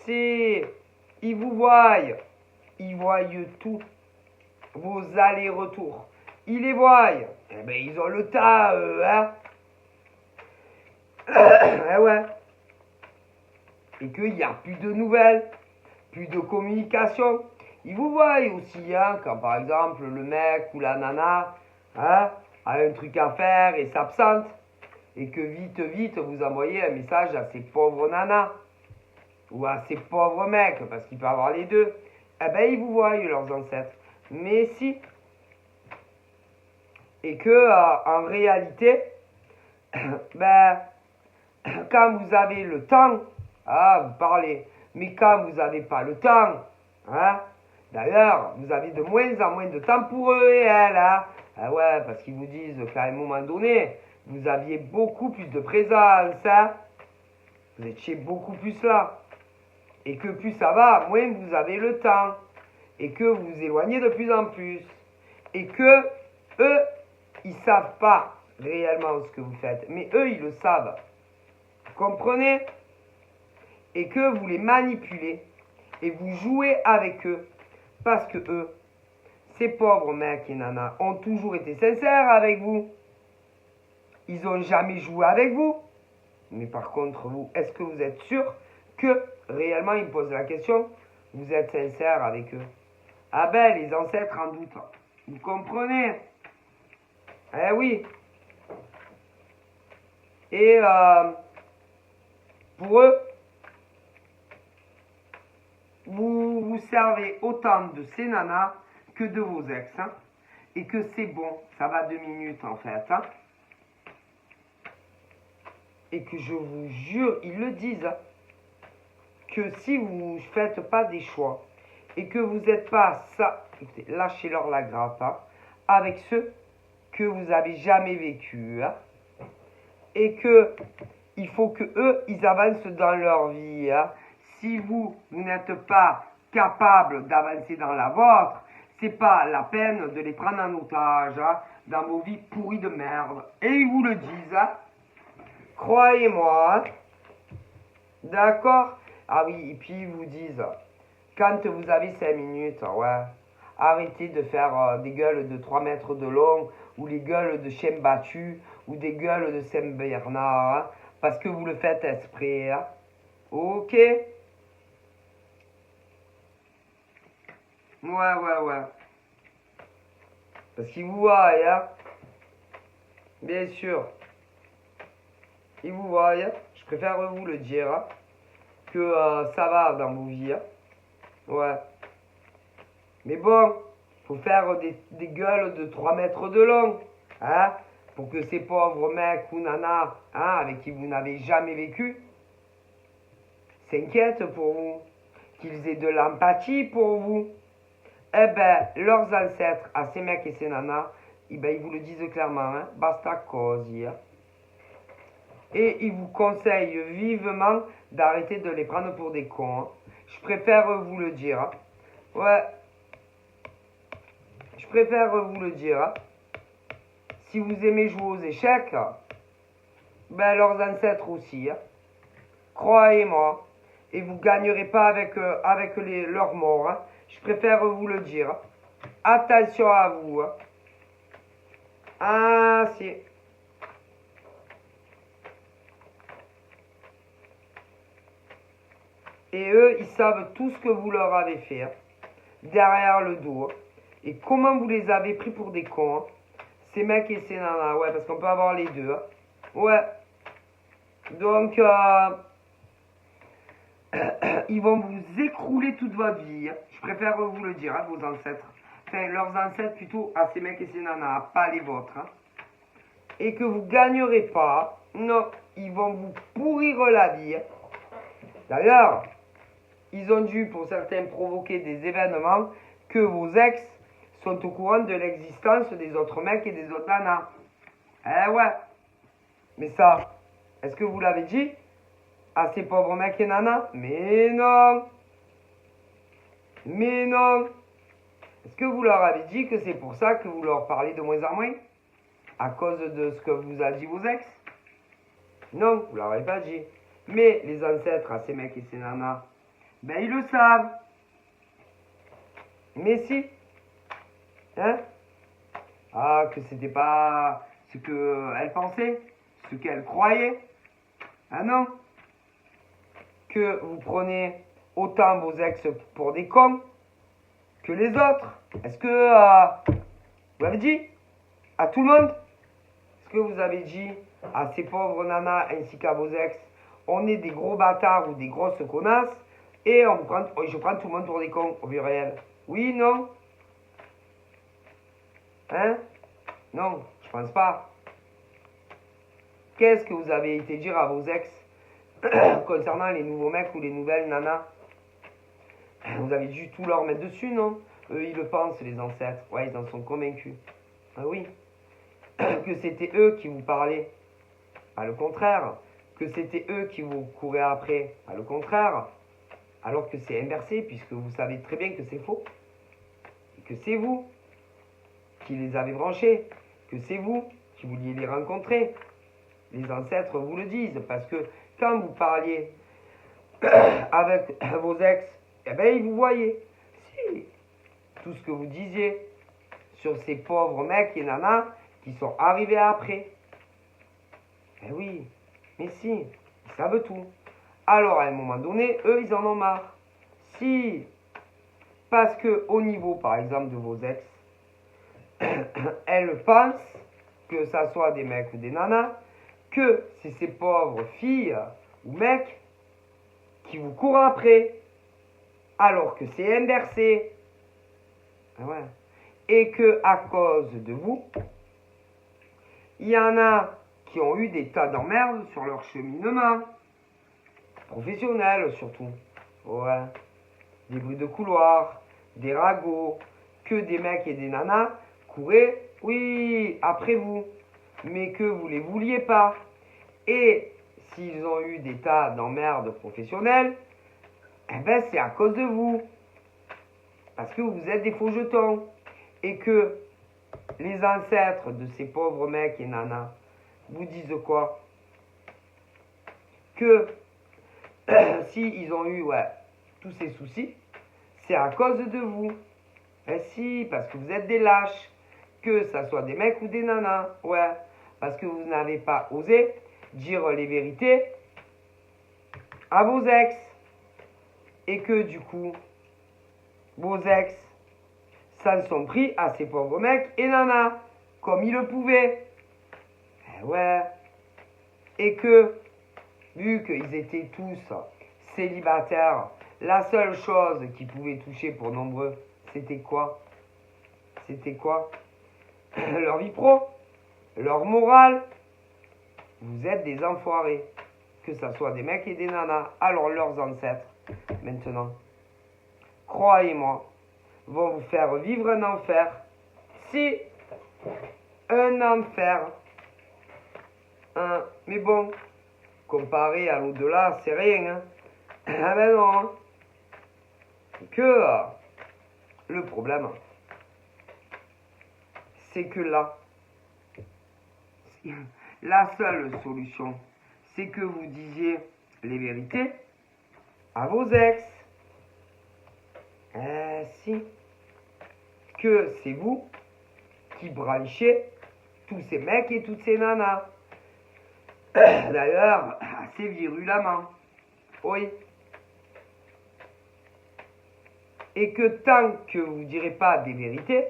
ils vous voient tout, vos allers-retours. Ils les voient. Eh ben, ils ont le tas, hein. Eh ouais. Et qu'il n'y a plus de nouvelles, plus de communication. Ils vous voient aussi, hein, quand par exemple le mec ou la nana, hein, a un truc à faire et s'absente. Et que vite, vous envoyez un message à ces pauvres nanas. Ou à ces pauvres mecs, parce qu'il peut avoir les deux. Eh ben, ils vous voient, leurs ancêtres. Mais si. Et que, en réalité, ben, quand vous avez le temps, vous parlez. Mais quand vous n'avez pas le temps, hein, d'ailleurs, vous avez de moins en moins de temps pour eux et elles, hein. Ah ouais, parce qu'ils vous disent qu'à un moment donné, vous aviez beaucoup plus de présence, hein. Vous étiez beaucoup plus là. Et que plus ça va, moins vous avez le temps. Et que vous vous éloignez de plus en plus. Et que eux, ils savent pas réellement ce que vous faites. Mais eux, ils le savent. Vous comprenez? Et que vous les manipulez. Et vous jouez avec eux. Parce que eux, ces pauvres mecs et nanas, ont toujours été sincères avec vous. Ils n'ont jamais joué avec vous. Mais par contre, vous, est-ce que vous êtes sûr que réellement, ils me posent la question, vous êtes sincère avec eux? Ah ben, les ancêtres en doutent. Vous comprenez? Eh oui. Et pour eux, vous servez autant de ces nanas que de vos ex. Hein, et que c'est bon, ça va 2 minutes en fait. Hein, et que je vous jure, ils le disent, hein, que si vous ne faites pas des choix et que vous n'êtes pas ça, écoutez, lâchez-leur la grappe, hein, avec ceux que vous avez jamais vécu, hein, et que il faut que eux, ils avancent dans leur vie. Hein. Si vous n'êtes pas capables d'avancer dans la vôtre, c'est pas la peine de les prendre en otage hein, dans vos vies pourries de merde. Et ils vous le disent, hein. Croyez-moi. Hein. D'accord? Ah oui, et puis ils vous disent, quand vous avez 5 minutes, ouais, arrêtez de faire des gueules de 3 mètres de long, ou les gueules de chien battu, ou des gueules de Saint-Bernard, hein, parce que vous le faites exprès. Hein. Ok? Ouais. Parce qu'ils vous voient, hein. Bien sûr. Ils vous voient, hein. Je préfère vous le dire, hein, que ça va dans vos vies. Hein. Ouais. Mais bon, faut faire des gueules de 3 mètres de long, hein, pour que ces pauvres mecs ou nanas, hein, avec qui vous n'avez jamais vécu, s'inquiètent pour vous, qu'ils aient de l'empathie pour vous. Eh ben, leurs ancêtres, à ces mecs et ces nanas, eh ben, ils vous le disent clairement, hein, basta così. Hein. Et ils vous conseillent vivement d'arrêter de les prendre pour des cons. Hein. Je préfère vous le dire. Hein. Ouais. Je préfère vous le dire. Hein. Si vous aimez jouer aux échecs, ben leurs ancêtres aussi. Hein. Croyez-moi. Et vous ne gagnerez pas avec leurs morts. Hein. Je préfère vous le dire. Hein. Attention à vous. Hein. Ah, si. Et eux, ils savent tout ce que vous leur avez fait. Hein. Derrière le dos. Hein. Et comment vous les avez pris pour des cons. Hein. Ces mecs et ces nanas. Ouais, parce qu'on peut avoir les deux. Hein. Ouais. Donc, ils vont vous écrouler toute votre vie. Hein. Je préfère vous le dire, hein, vos ancêtres. Enfin, leurs ancêtres plutôt à ces mecs et ces nanas, pas les vôtres. Hein. Et que vous gagnerez pas. Non, ils vont vous pourrir la vie. Hein. D'ailleurs, ils ont dû, pour certains, provoquer des événements que vos ex sont au courant de l'existence des autres mecs et des autres nanas. Eh ouais. Mais ça, est-ce que vous l'avez dit à ces pauvres mecs et nanas? Mais non. Mais non. Est-ce que vous leur avez dit que c'est pour ça que vous leur parlez de moins en moins? À cause de ce que vous a dit vos ex? Non, vous leur avez pas dit. Mais les ancêtres à ces mecs et ces nanas, ben ils le savent. Mais si. Hein? Ah, que c'était pas ce qu'elle pensait, ce qu'elle croyait. Ah non. Que vous prenez autant vos ex pour des cons que les autres. Est-ce que vous avez dit à tout le monde? Est-ce que vous avez dit à ces pauvres nanas ainsi qu'à vos ex, on est des gros bâtards ou des grosses connasses et je prends tout le monde pour des cons au vu réel? Oui, non? Hein? Non, je pense pas. Qu'est-ce que vous avez été dire à vos ex concernant les nouveaux mecs ou les nouvelles nanas? Vous avez dû tout leur mettre dessus, non? Eux, ils le pensent, les ancêtres. Ouais, ils en sont convaincus. Ah oui. Que c'était eux qui vous parlaient. Pas le contraire. Que c'était eux qui vous couraient après. Pas le contraire. Alors que c'est inversé, puisque vous savez très bien que c'est faux. Et que c'est vous qui les avez branchés. Que c'est vous qui vouliez les rencontrer. Les ancêtres vous le disent. Parce que quand vous parliez avec vos ex, eh ben, ils vous voyaient. Si. Tout ce que vous disiez sur ces pauvres mecs et nanas qui sont arrivés après. Eh oui, mais si, ils savent tout. Alors, à un moment donné, eux, ils en ont marre. Si, parce que au niveau, par exemple, de vos ex, elles pensent, que ça soit des mecs ou des nanas, que c'est ces pauvres filles ou mecs qui vous courent après, alors que c'est inversé. Ah ouais. Et que à cause de vous, il y en a qui ont eu des tas d'emmerdes sur leur cheminement. Professionnel surtout. Ouais. Des bruits de couloir, des ragots, que des mecs et des nanas couraient, oui, après vous. Mais que vous les vouliez pas. Et s'ils ont eu des tas d'emmerdes professionnelles, eh ben c'est à cause de vous. parce que vous êtes des faux jetons. Et que les ancêtres de ces pauvres mecs et nanas vous disent quoi? Que si ils ont eu tous ces soucis, c'est à cause de vous. Eh si, parce que vous êtes des lâches. Que ça soit des mecs ou des nanas. Ouais, parce que vous n'avez pas osé dire les vérités à vos ex. Et que du coup, vos ex s'en sont pris à ces pauvres mecs et nanas, comme ils le pouvaient. Eh ouais. Et que, vu qu'ils étaient tous célibataires, la seule chose qui pouvait toucher pour nombreux, c'était quoi? C'était quoi? Leur vie pro, leur morale. Vous êtes des enfoirés. Que ça soit des mecs et des nanas. Alors leurs ancêtres, maintenant, croyez-moi, vont vous faire vivre un enfer. Si un enfer. Hein, mais bon, comparé à l'au-delà, c'est rien. Hein. Ah ben non. Hein. Que le problème, c'est que là, la seule solution, c'est que vous disiez les vérités à vos ex. Si. Que c'est vous qui branchez tous ces mecs et toutes ces nanas. D'ailleurs, assez virulemment. Oui. Et que tant que vous ne direz pas des vérités,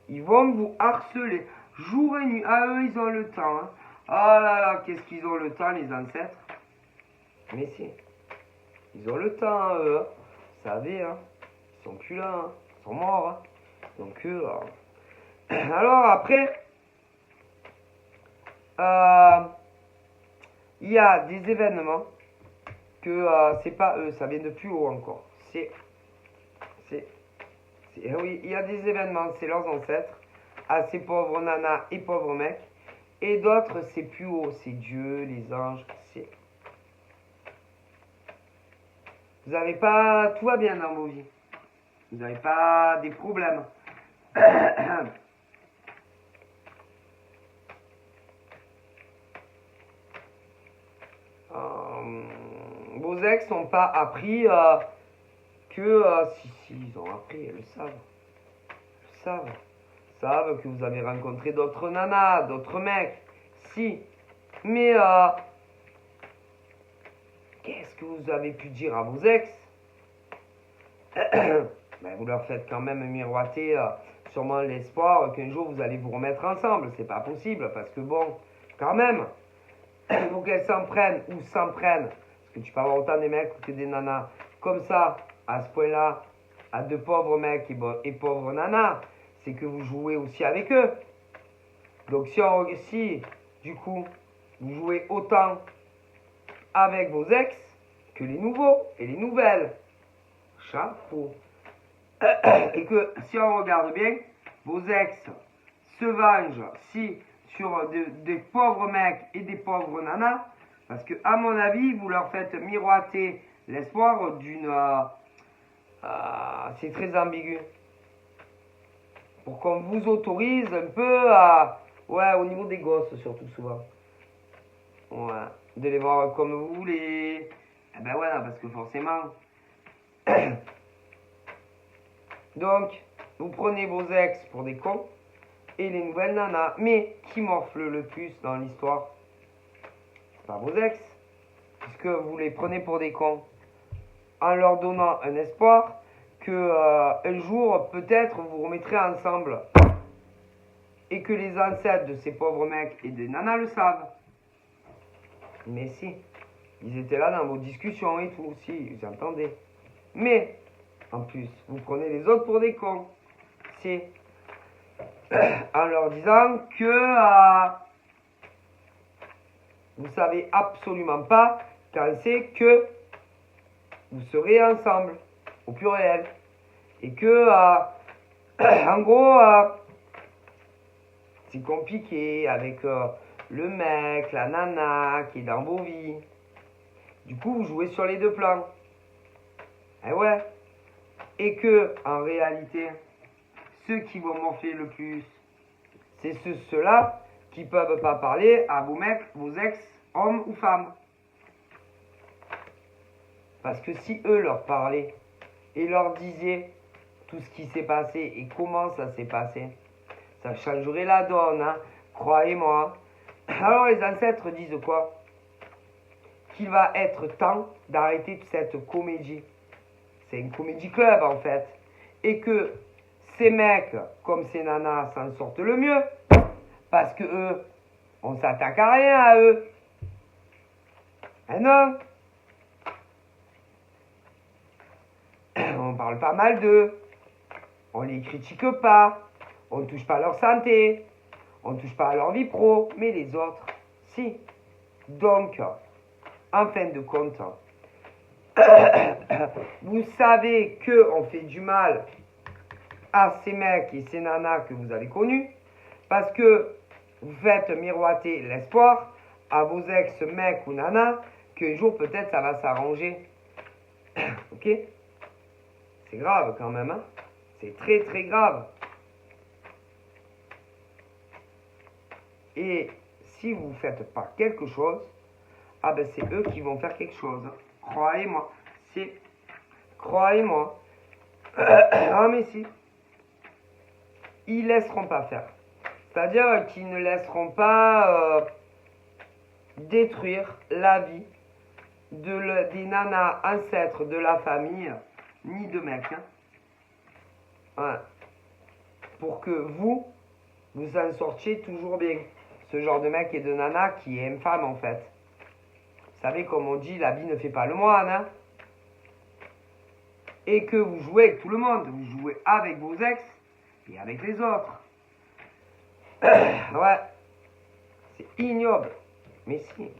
ils vont vous harceler jour et nuit. Ah, eux, ils ont le temps. Hein. Oh là là, qu'est-ce qu'ils ont le temps, les ancêtres. Mais si. Ils ont le temps, eux. Hein. Vous savez, hein. Ils sont plus là. Hein. Ils sont morts. Hein. Donc, eux... Alors, après... il y a des événements que c'est pas eux, ça vient de plus haut encore. Oui, il y a des événements, c'est leurs ancêtres, à ces pauvres nanas et pauvres mecs, et d'autres c'est plus haut, c'est Dieu, les anges, c'est. Vous n'avez pas, tout va bien dans vos vies. Vous n'avez pas des problèmes. Vos ex n'ont pas appris que si, ils ont appris, ils le savent. Ils savent que vous avez rencontré d'autres nanas, d'autres mecs. Si. Mais qu'est-ce que vous avez pu dire à vos ex? Ben, vous leur faites quand même miroiter sûrement l'espoir qu'un jour vous allez vous remettre ensemble. C'est pas possible parce que bon, quand même, il faut qu'elles s'en prennent ou s'en prennent. Parce que tu peux avoir autant des mecs que des nanas. Comme ça, à ce point-là, à de pauvres mecs et pauvres nanas, c'est que vous jouez aussi avec eux. Donc si du coup, vous jouez autant avec vos ex que les nouveaux et les nouvelles, chapeau. Et que si on regarde bien, vos ex se vengent si sur des pauvres mecs et des pauvres nanas, parce que à mon avis, vous leur faites miroiter l'espoir d'une... c'est très ambigu. Pour qu'on vous autorise un peu à... Ouais, au niveau des gosses surtout souvent. Ouais, de les voir comme vous voulez. Eh ben voilà, parce que forcément... Donc, vous prenez vos ex pour des cons et les nouvelles nanas. Mais qui morfle le plus dans l'histoire? C'est pas vos ex. Puisque vous les prenez pour des cons en leur donnant un espoir que un jour, peut-être, vous remettrez ensemble. Et que les ancêtres de ces pauvres mecs et des nanas le savent. Mais si, ils étaient là dans vos discussions et tout, si, vous entendez. Mais, en plus, vous prenez les autres pour des cons. C'est en leur disant que vous savez absolument pas quand c'est que vous serez ensemble, au pluriel. Et que, en gros, c'est compliqué avec le mec, la nana qui est dans vos vies. Du coup, vous jouez sur les deux plans. Eh ouais. Et que, en réalité, ceux qui vont morfler le plus, c'est ceux-là qui ne peuvent pas parler à vos mecs, vos ex, hommes ou femmes. Parce que si eux leur parlaient et leur disaient tout ce qui s'est passé et comment ça s'est passé, ça changerait la donne, hein, croyez-moi. Alors les ancêtres disent quoi? Qu'il va être temps d'arrêter cette comédie. C'est une comédie club en fait. Et que ces mecs, comme ces nanas, s'en sortent le mieux. Parce que eux, on s'attaque à rien à eux. Eh non. On parle pas mal d'eux. On les critique pas. On ne touche pas à leur santé. On ne touche pas à leur vie pro. Mais les autres, si. Donc, en fin de compte, vous savez qu'on fait du mal à ces mecs et ces nanas que vous avez connus. Parce que vous faites miroiter l'espoir à vos ex-mecs ou nanas qu'un jour peut-être ça va s'arranger. Ok? C'est grave quand même, hein? C'est très très grave. Et si vous ne faites pas quelque chose, ah ben c'est eux qui vont faire quelque chose. Croyez-moi. Croyez-moi. Ah mais si. Ils laisseront pas faire. C'est-à-dire qu'ils ne laisseront pas détruire la vie des nanas ancêtres de la famille, ni de mecs. Hein. Ouais. Pour que vous en sortiez toujours bien. Ce genre de mec et de nana qui est infâme en fait. Vous savez, comme on dit, la vie ne fait pas le moine. Hein. Et que vous jouez avec tout le monde. Vous jouez avec vos ex et avec les autres. Ouais. C'est ignoble. Mais si.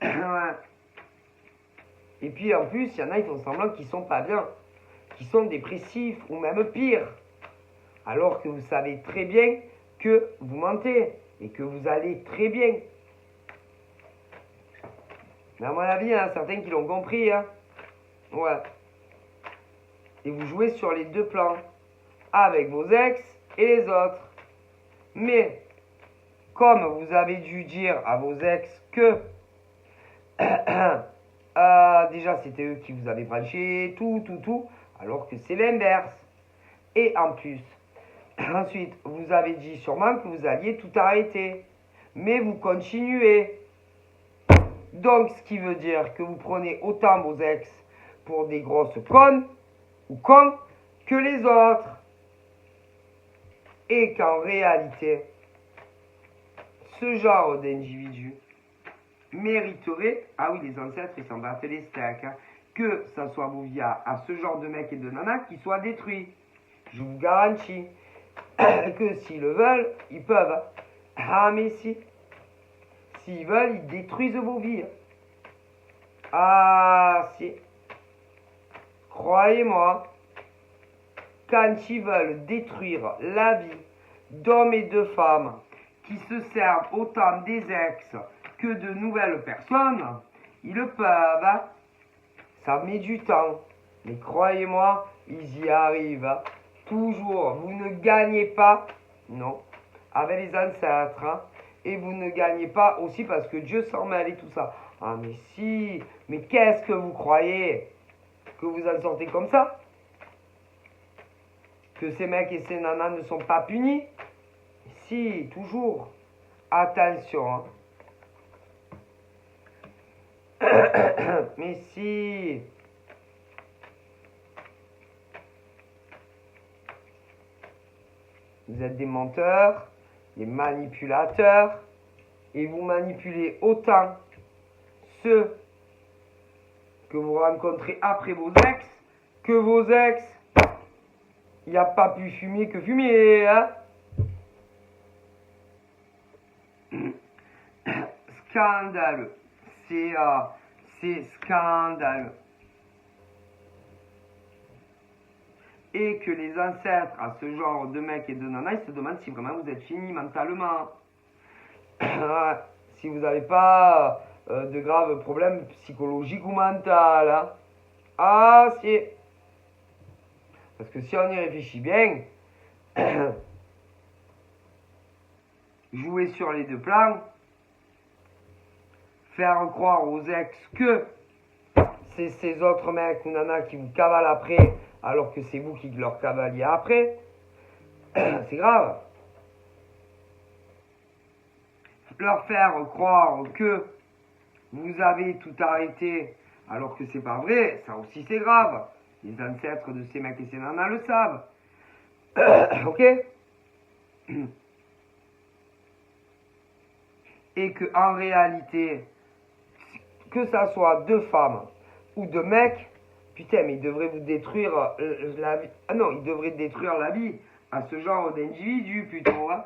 Ouais. Et puis en plus, il y en a, ils font semblant qu'ils sont pas bien. Qu'ils sont dépressifs ou même pire. Alors que vous savez très bien que vous mentez. Et que vous allez très bien. Mais à mon avis, il y en a certains qui l'ont compris. Hein. Ouais. Et vous jouez sur les deux plans. Avec vos ex et les autres. Mais, comme vous avez dû dire à vos ex que déjà c'était eux qui vous avaient branché, tout, alors que c'est l'inverse. Et en plus, ensuite, vous avez dit sûrement que vous alliez tout arrêter. Mais vous continuez. Donc, ce qui veut dire que vous prenez autant vos ex pour des grosses connes ou cons que les autres. Et qu'en réalité, ce genre d'individu mériterait, ah oui, les ancêtres, ils s'en battent les steaks, hein, que ça soit vos via à ce genre de mec et de nana qui soient détruits. Je vous garantis que s'ils le veulent, ils peuvent. Ah mais si. S'ils veulent, ils détruisent vos vies. Ah si. Croyez-moi, quand ils veulent détruire la vie d'hommes et de femmes qui se servent autant des ex que de nouvelles personnes, ils le peuvent. Hein. Ça met du temps. Mais croyez-moi, ils y arrivent. Hein. Toujours. Vous ne gagnez pas, non, avec les ancêtres. Hein. Et vous ne gagnez pas aussi parce que Dieu s'en mêle et tout ça. Ah mais si, mais qu'est-ce que vous croyez? Que vous en sortez comme ça? Que ces mecs et ces nanas ne sont pas punis? Si, toujours. Attention. Hein. Mais si. Vous êtes des menteurs, des manipulateurs, et vous manipulez autant ceux que vous rencontrez après vos ex que vos ex. Il n'y a pas plus fumier que fumier, hein? Scandaleux. C'est scandaleux. Et que les ancêtres à ce genre de mecs et de nanas, ils se demandent si vraiment vous êtes fini mentalement. Si vous n'avez pas de graves problèmes psychologiques ou mentaux. Hein. Ah, c'est... Parce que si on y réfléchit bien, jouer sur les deux plans, faire croire aux ex que c'est ces autres mecs ou nanas qui vous cavalent après, alors que c'est vous qui leur cavaliez après, c'est grave. Leur faire croire que vous avez tout arrêté, alors que c'est pas vrai, ça aussi c'est grave. Les ancêtres de ces mecs et ces nanas le savent. Ok? Et que en réalité, que ça soit deux femmes ou deux mecs, putain, mais ils devraient vous détruire la vie. Ah non, ils devraient détruire la vie à ce genre d'individus plutôt, hein,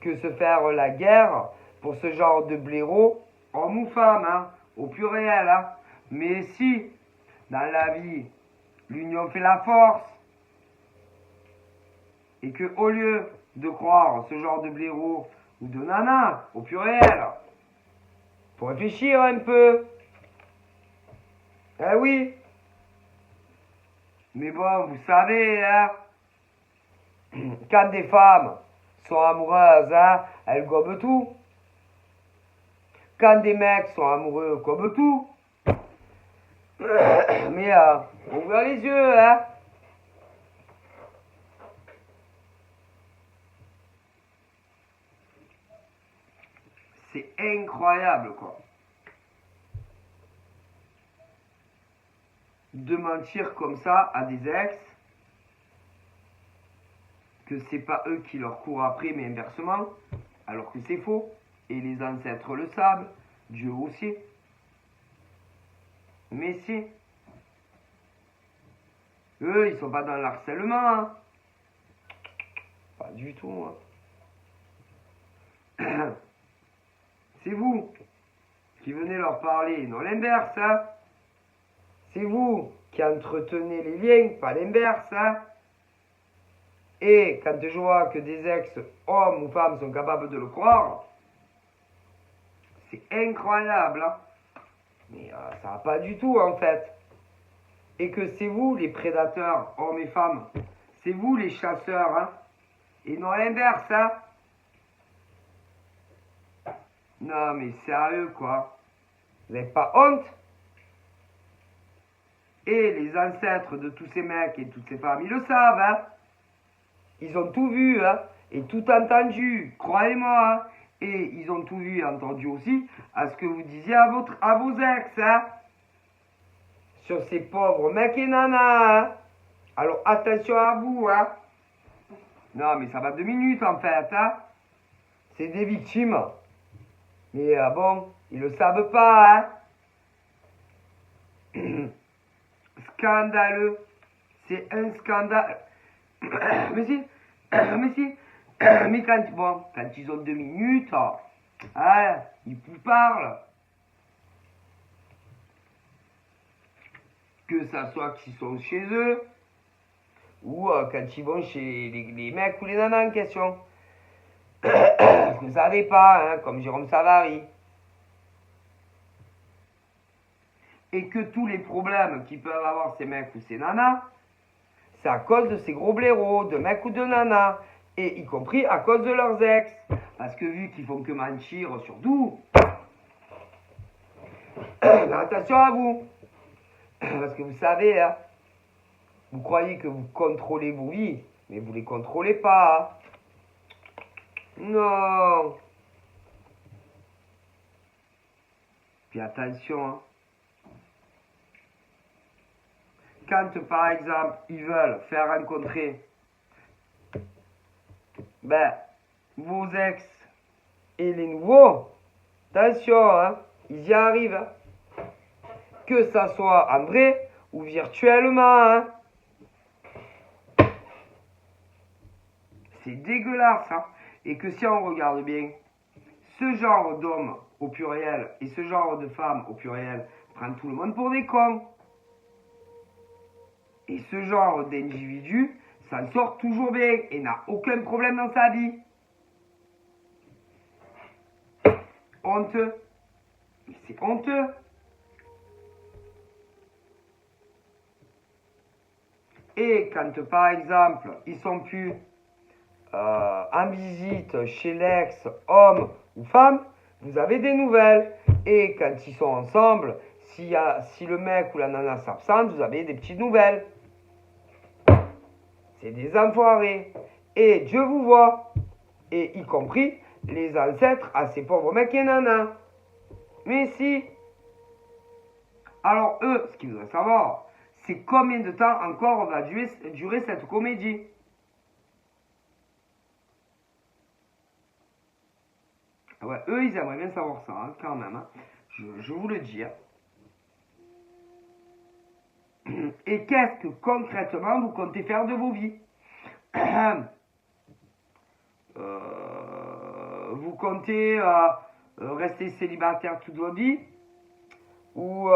que se faire la guerre pour ce genre de blaireau, homme ou femme, hein, au pluriel, hein. Mais si, dans la vie, l'union fait la force, et que au lieu de croire ce genre de blaireau ou de nana, au pluriel, faut réfléchir un peu. Eh oui. Mais bon, vous savez, hein, quand des femmes sont amoureuses, hein, elles gobent tout. Quand des mecs sont amoureux, gobent tout. Mais ouvrez les yeux, hein. C'est incroyable, quoi. De mentir comme ça à des ex, que c'est pas eux qui leur courent après, mais inversement, alors que c'est faux. Et les ancêtres le savent, Dieu aussi. Mais si. Eux, ils sont pas dans l'harcèlement, hein. Pas du tout, hein. C'est vous qui venez leur parler, non l'inverse, hein. C'est vous qui entretenez les liens, pas l'inverse, hein. Et quand je vois que des ex, hommes ou femmes, sont capables de le croire, c'est incroyable, hein. Mais ça va pas du tout, en fait. Et que c'est vous les prédateurs, hommes et femmes. C'est vous les chasseurs, hein. Et non l'inverse, hein. Non, mais sérieux, quoi. Vous n'avez pas honte? Et les ancêtres de tous ces mecs et toutes ces femmes, ils le savent, hein. Ils ont tout vu, hein, et tout entendu, croyez-moi, hein. Et ils ont tout vu et entendu aussi à ce que vous disiez à vos ex, hein. Sur ces pauvres mecs et nanas, hein. Alors attention à vous, hein. Non, mais ça va 2 minutes en fait, hein. C'est des victimes. Mais bon, ils le savent pas, hein. Scandaleux. C'est un scandale. Mais si, mais quand ils ont 2 minutes, hein, ils vous parlent. Que ça soit qu'ils sont chez eux, ou quand ils vont chez les mecs ou les nanas en question. Vous ne savez pas, hein, comme Jérôme Savary. Et que tous les problèmes qu'ils peuvent avoir ces mecs ou ces nanas, c'est à cause de ces gros blaireaux, de mecs ou de nanas, et y compris à cause de leurs ex. Parce que vu qu'ils font que mentir sur tout, attention à vous. Parce que vous savez, hein, vous croyez que vous contrôlez vos vies, mais vous les contrôlez pas. Hein. Non. Puis attention, hein. Quand par exemple ils veulent faire rencontrer vos ex et les nouveaux, attention, hein, ils y arrivent. Hein. Que ça soit en vrai ou virtuellement. Hein. C'est dégueulasse. Hein. Et que si on regarde bien, ce genre d'hommes au pluriel et ce genre de femmes au pluriel prennent tout le monde pour des cons. Et ce genre d'individu s'en sort toujours bien et n'a aucun problème dans sa vie. Honteux. C'est honteux. Et quand, par exemple, ils sont plus en visite chez l'ex, homme ou femme, vous avez des nouvelles. Et quand ils sont ensemble, si le mec ou la nana s'absente, vous avez des petites nouvelles. C'est des enfoirés. Et Dieu vous voit. Et y compris les ancêtres à ces pauvres mecs et nanas. Mais si. Alors eux, ce qu'ils voudraient savoir, c'est combien de temps encore va durer cette comédie. Ouais, eux, ils aimeraient bien savoir ça, hein, quand même. Hein. Je vous le dis. Hein. Et qu'est-ce que concrètement vous comptez faire de vos vies? Vous comptez rester célibataire toute votre vie? Ou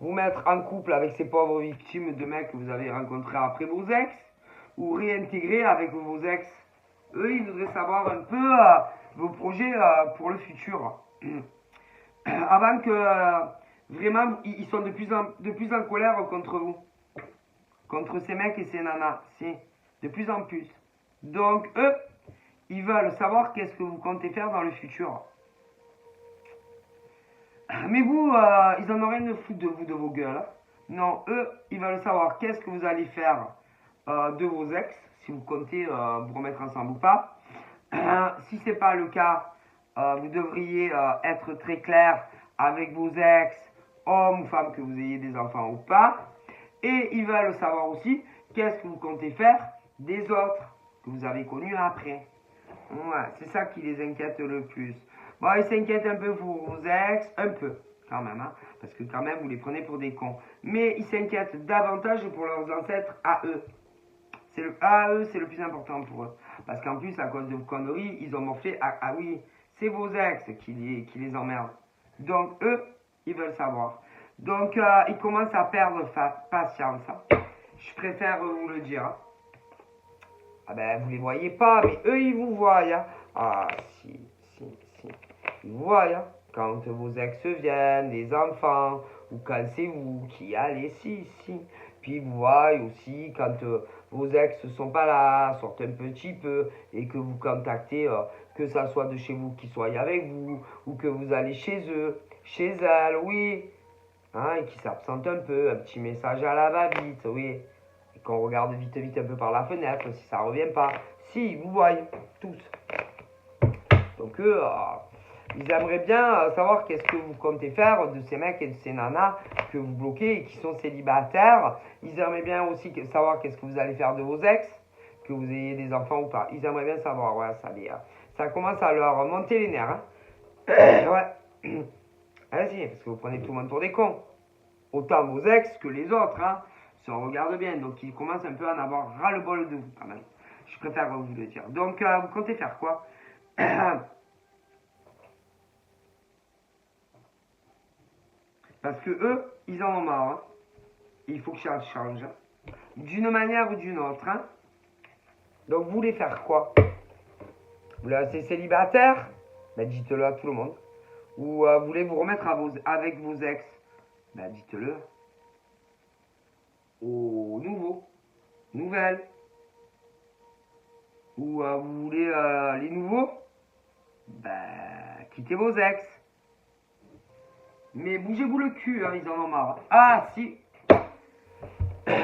vous mettre en couple avec ces pauvres victimes de mecs que vous avez rencontrés après vos ex? Ou réintégrer avec vos ex? Eux, ils voudraient savoir un peu vos projets pour le futur. Avant que vraiment, ils sont de plus en colère contre vous. Contre ces mecs et ces nanas. Si, de plus en plus. Donc, eux, ils veulent savoir qu'est-ce que vous comptez faire dans le futur. Mais vous, ils en ont rien de foutre de vous, de vos gueules. Hein. Non, eux, ils veulent savoir qu'est-ce que vous allez faire de vos ex, si vous comptez vous remettre ensemble ou pas. Si c'est pas le cas, vous devriez être très clair avec vos ex, hommes ou femmes, que vous ayez des enfants ou pas. Et ils veulent savoir aussi qu'est-ce que vous comptez faire des autres que vous avez connus après. Ouais, c'est ça qui les inquiète le plus. Bon, ils s'inquiètent un peu pour vos ex, un peu, quand même, hein, parce que quand même, vous les prenez pour des cons. Mais ils s'inquiètent davantage pour leurs ancêtres à eux. C'est le plus important pour eux. Parce qu'en plus, à cause de vos conneries, ils ont morflé, ah oui, c'est vos ex qui les emmerdent. Donc, eux, ils veulent savoir. Donc, ils commencent à perdre patience. Hein. Je préfère vous le dire. Hein. Ah ben, vous les voyez pas, mais eux, ils vous voient. Hein. Ah, si. Ils vous voient. Hein. Quand vos ex viennent, les enfants, ou quand c'est vous qui allez, si. Puis ils vous voient aussi quand vos ex ne sont pas là, sortent un petit peu, et que vous contactez, que ça soit de chez vous qui soient avec vous, ou que vous allez chez eux, chez elles, oui. Hein, et qui s'absentent un peu, un petit message à la va-vite, oui. Et qu'on regarde vite un peu par la fenêtre, si ça revient pas. Si, vous voyez, tous. Donc eux, ils aimeraient bien savoir qu'est-ce que vous comptez faire de ces mecs et de ces nanas que vous bloquez et qui sont célibataires. Ils aimeraient bien aussi savoir qu'est-ce que vous allez faire de vos ex, que vous ayez des enfants ou pas. Ils aimeraient bien savoir, ouais, ça commence à leur monter les nerfs. Hein. Ouais. Allez-y, parce que vous prenez tout le monde pour des cons. Autant vos ex que les autres, hein. Si on regarde bien, donc ils commencent un peu à en avoir ras-le-bol de vous, quand même. Je préfère vous le dire. Donc, vous comptez faire quoi? Parce que eux, ils en ont marre. Hein. Il faut que ça change. Hein. D'une manière ou d'une autre. Hein. Donc, vous voulez faire quoi? Vous voulez rester célibataire? Ben, dites-le à tout le monde. Ou vous voulez vous remettre avec vos ex? Ben, dites-le aux nouveaux, nouvelles. Ou vous voulez les nouveaux? Ben, quittez vos ex. Mais bougez-vous le cul, hein, ils en ont marre. Ah, si.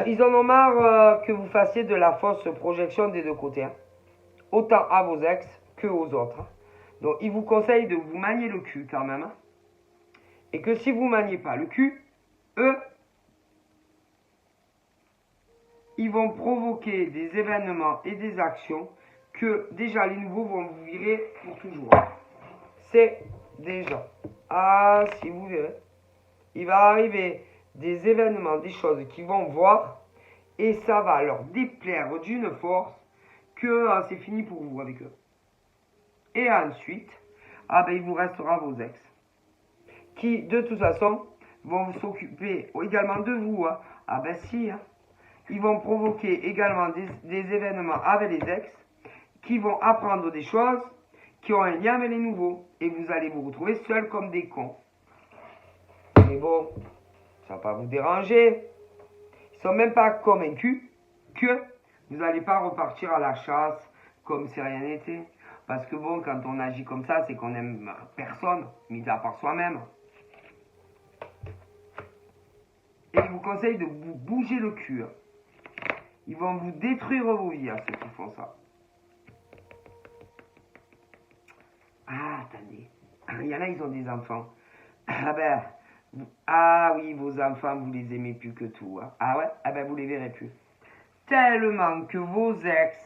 Ils en ont marre que vous fassiez de la fausse projection des deux côtés. Hein. Autant à vos ex que aux autres. Hein. Donc, ils vous conseillent de vous manier le cul quand même. Hein. Et que si vous ne maniez pas le cul, eux, ils vont provoquer des événements et des actions que déjà les nouveaux vont vous virer pour toujours. C'est déjà. Ah, si vous verrez. Il va arriver des événements, des choses qu'ils vont voir et ça va leur déplaire d'une force que c'est fini pour vous avec eux. Et ensuite, il vous restera vos ex qui, de toute façon, vont s'occuper également de vous. Hein. Ah ben si, hein. Ils vont provoquer également des événements avec les ex qui vont apprendre des choses qui ont un lien avec les nouveaux. Et vous allez vous retrouver seuls comme des cons. Mais bon, ça va pas vous déranger. Ils sont même pas convaincus que vous n'allez pas repartir à la chasse comme si rien n'était. Parce que bon, quand on agit comme ça, c'est qu'on n'aime personne, mis à part soi-même. Et je vous conseille de vous bouger le cul. Ils vont vous détruire vos vies, ceux qui font ça. Ah, attendez. Il y en a, ils ont des enfants. Ah ben, ah oui, vos enfants, vous les aimez plus que tout. Hein. Ah ouais? Ah ben, vous les verrez plus. Tellement que vos ex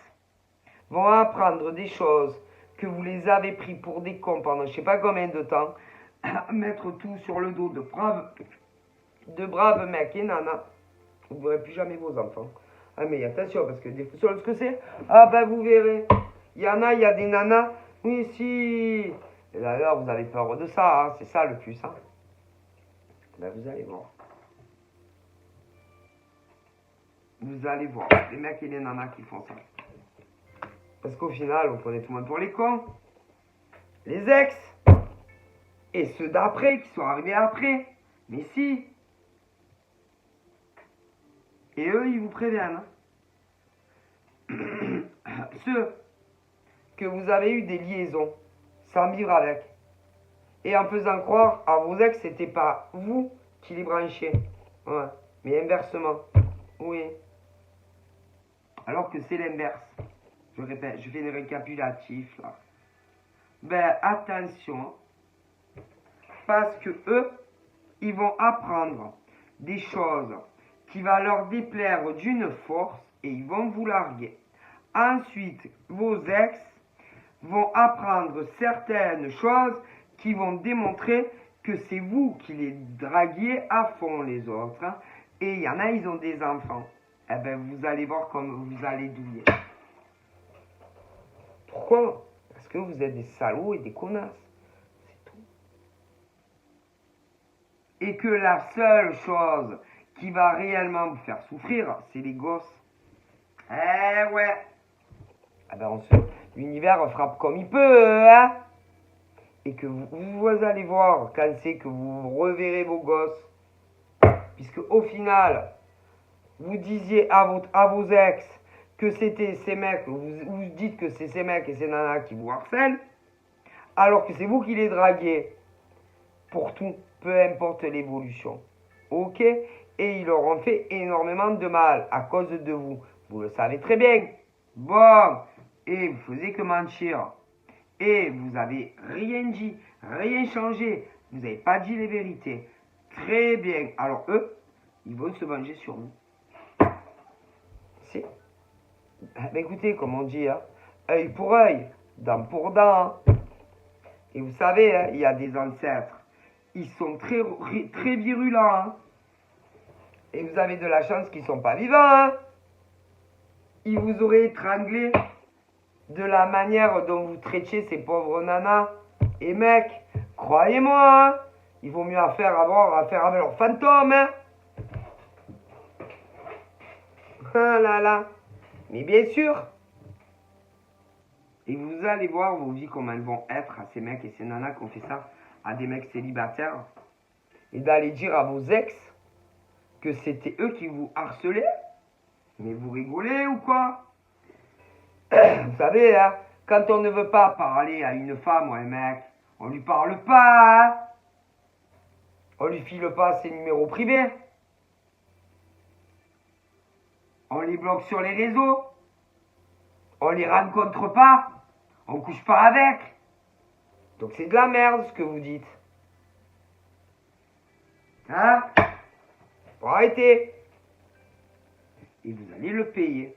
vont apprendre des choses que vous les avez pris pour des cons pendant je sais pas combien de temps, mettre tout sur le dos de braves mecs et nanas. Vous ne verrez plus jamais vos enfants. Ah mais attention, parce que des fois, ce que c'est, ah ben vous verrez. Il y a des nanas, oui si. Et d'ailleurs, vous avez peur de ça, hein, c'est ça le plus. Hein. Ben vous allez voir. Vous allez voir, les mecs et les nanas qui font ça. Parce qu'au final, on prenait tout le monde pour les cons. Les ex. Et ceux d'après, qui sont arrivés après. Mais si. Et eux, ils vous préviennent. Ceux que vous avez eu des liaisons sans vivre avec. Et en faisant croire à vos ex, c'était pas vous qui les branchiez. Ouais. Mais inversement. Oui. Alors que c'est l'inverse. Je répète, je fais une récapitulatif là. Ben attention. Parce que eux, ils vont apprendre des choses qui va leur déplaire d'une force et ils vont vous larguer. Ensuite, vos ex vont apprendre certaines choses qui vont démontrer que c'est vous qui les draguiez à fond les autres. Hein. Et il y en a, ils ont des enfants. Eh bien, vous allez voir comme vous allez douiller. Pourquoi? Parce que vous êtes des salauds et des connasses. C'est tout. Et que la seule chose qui va réellement vous faire souffrir, c'est les gosses. Eh ouais. Ah ben l'univers frappe comme il peut, hein. Et que vous allez voir quand c'est que vous reverrez vos gosses. Puisque au final, vous disiez à vos ex que c'était ces mecs, vous dites que c'est ces mecs et ces nanas qui vous harcèlent, alors que c'est vous qui les draguez pour tout, peu importe l'évolution. Ok? Et ils leur ont fait énormément de mal à cause de vous. Vous le savez très bien. Bon, et vous faisiez que mentir. Et vous avez rien dit, rien changé. Vous n'avez pas dit les vérités. Très bien. Alors eux, ils vont se venger sur vous. C'est... Ben écoutez, comme on dit, hein, œil pour œil, dent pour dent. Et vous savez, hein, il y a des ancêtres. Ils sont très virulents. Hein. Et vous avez de la chance qu'ils ne sont pas vivants. Hein. Ils vous auraient étranglé de la manière dont vous traitiez ces pauvres nanas. Et mecs, croyez-moi, hein, il vaut mieux avoir affaire avec leurs fantômes. Hein. Ah là là. Mais bien sûr. Et vous allez voir vos vies comment elles vont être à ces mecs et ces nanas qui ont fait ça à des mecs célibataires. Et d'aller dire à vos ex que c'était eux qui vous harcelaient. Mais vous rigolez ou quoi? Vous savez, hein, quand on ne veut pas parler à une femme ou à un mec, on lui parle pas. Hein. On lui file pas ses numéros privés. On les bloque sur les réseaux. On les rencontre pas. On couche pas avec. Donc c'est de la merde ce que vous dites. Hein? Faut arrêter. Et vous allez le payer.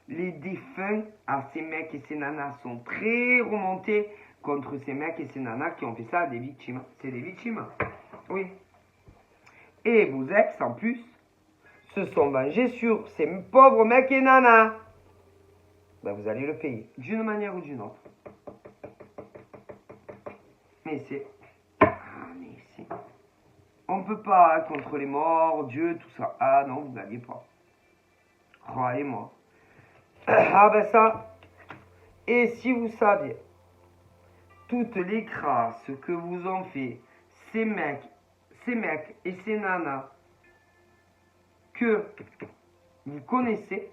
Les défunts à ces mecs et ces nanas sont très remontés contre ces mecs et ces nanas qui ont fait ça à des victimes. C'est des victimes. Oui. Et vos ex, en plus, se sont vengés sur ces pauvres mecs et nanas. Ben, vous allez le payer, d'une manière ou d'une autre. Mais c'est... On ne peut pas, hein, contre les morts, Dieu, tout ça. Ah non, vous n'allez pas. Croyez-moi. Ah ben ça... Et si vous saviez toutes les crasses que vous ont fait ces mecs et ces nanas que vous connaissez,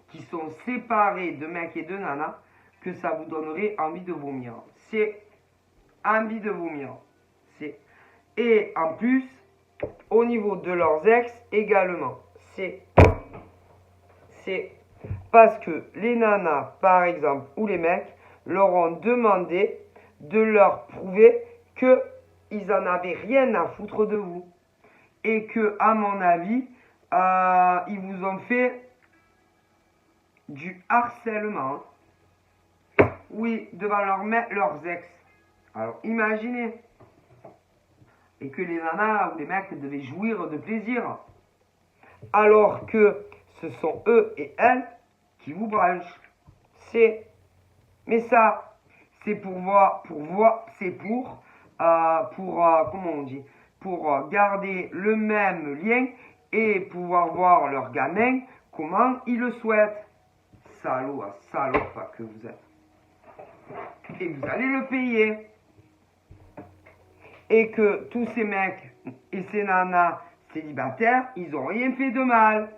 qui sont séparés de mecs et de nanas, que ça vous donnerait envie de vomir. C'est envie de vomir. Et en plus, au niveau de leurs ex également. C'est parce que les nanas, par exemple, ou les mecs, leur ont demandé de leur prouver qu'ils en avaient rien à foutre de vous. Et que, à mon avis, ils vous ont fait du harcèlement. Oui, devant leurs ex. Alors, imaginez. Et que les nanas ou les mecs devaient jouir de plaisir. Alors que ce sont eux et elles qui vous branchent. Mais ça, c'est comment on dit, pour garder le même lien et pouvoir voir leur gamin comment ils le souhaitent. Salaud que vous êtes. Et vous allez le payer. Et que tous ces mecs et ces nanas célibataires, ils ont rien fait de mal.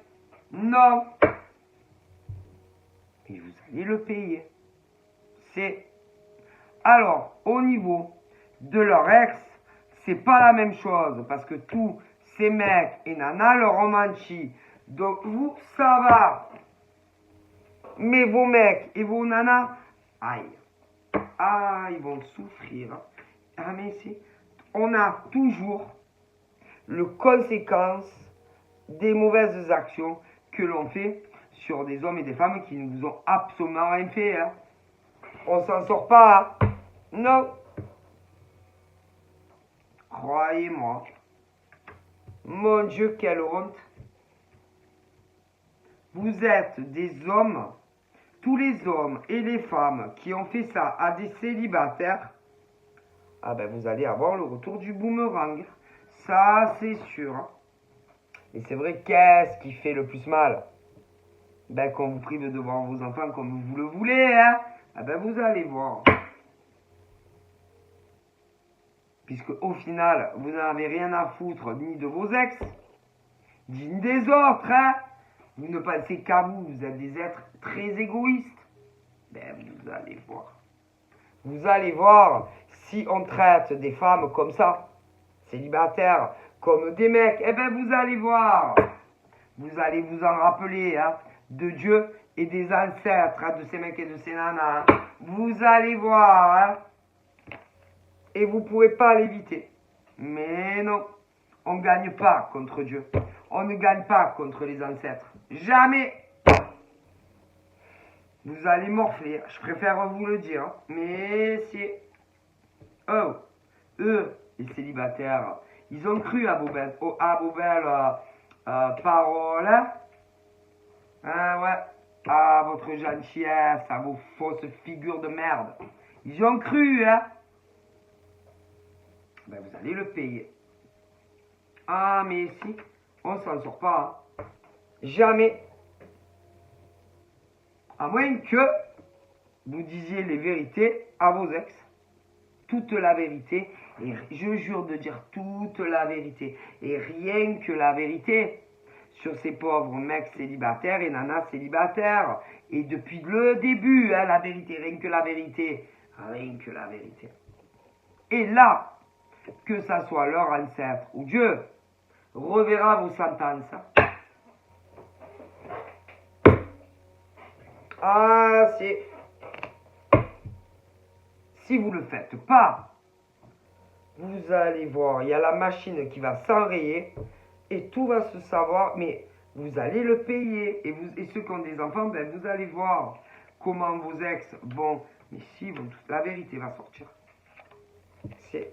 Non. Et vous allez le payer. Alors, au niveau de leur ex, c'est pas la même chose. Parce que tous ces mecs et nanas leur ont menti. Donc vous, ça va. Mais vos mecs et vos nanas, aïe. Ah, ils vont souffrir. Ah, mais on a toujours les conséquences des mauvaises actions que l'on fait sur des hommes et des femmes qui ne vous ont absolument rien fait. Hein. On s'en sort pas. Hein. Non. Croyez-moi. Mon Dieu, quelle honte. Vous êtes des hommes, tous les hommes et les femmes qui ont fait ça à des célibataires, ah ben vous allez avoir le retour du boomerang. Ça, c'est sûr. Et c'est vrai, qu'est-ce qui fait le plus mal? Ben, qu'on vous prive de voir vos enfants comme vous le voulez, hein? Ah ben, vous allez voir. Puisque, au final, vous n'avez rien à foutre ni de vos ex, ni des autres, hein? Vous ne pensez qu'à vous, vous êtes des êtres très égoïstes. Ben, vous allez voir. Vous allez voir, si on traite des femmes comme ça, célibataires, comme des mecs, eh ben vous allez voir. Vous allez vous en rappeler, hein, de Dieu et des ancêtres, hein, de ces mecs et de ces nanas. Hein. Vous allez voir, hein. Et vous ne pouvez pas l'éviter. Mais non, on ne gagne pas contre Dieu. On ne gagne pas contre les ancêtres. Jamais. Vous allez morfler, je préfère vous le dire. Hein. Mais c'est... Oh, eux, les célibataires, ils ont cru à vos belles paroles. Hein, ouais. À votre gentillesse, à vos fausses figures de merde. Ils y ont cru, hein. Ben, vous allez le payer. Ah, mais si, on s'en sort pas. Hein. Jamais. À moins que vous disiez les vérités à vos ex. Toute la vérité. Et je jure de dire toute la vérité. Et rien que la vérité. Sur ces pauvres mecs célibataires et nanas célibataires. Et depuis le début, hein, la vérité. Rien que la vérité. Rien que la vérité. Et là, que ça soit leur ancêtre ou Dieu, reverra vos sentences. Ah, c'est... Si vous ne le faites pas, vous allez voir, il y a la machine qui va s'enrayer et tout va se savoir, mais vous allez le payer. Et ceux qui ont des enfants, ben, vous allez voir comment vos ex vont... Mais si, la vérité va sortir. C'est...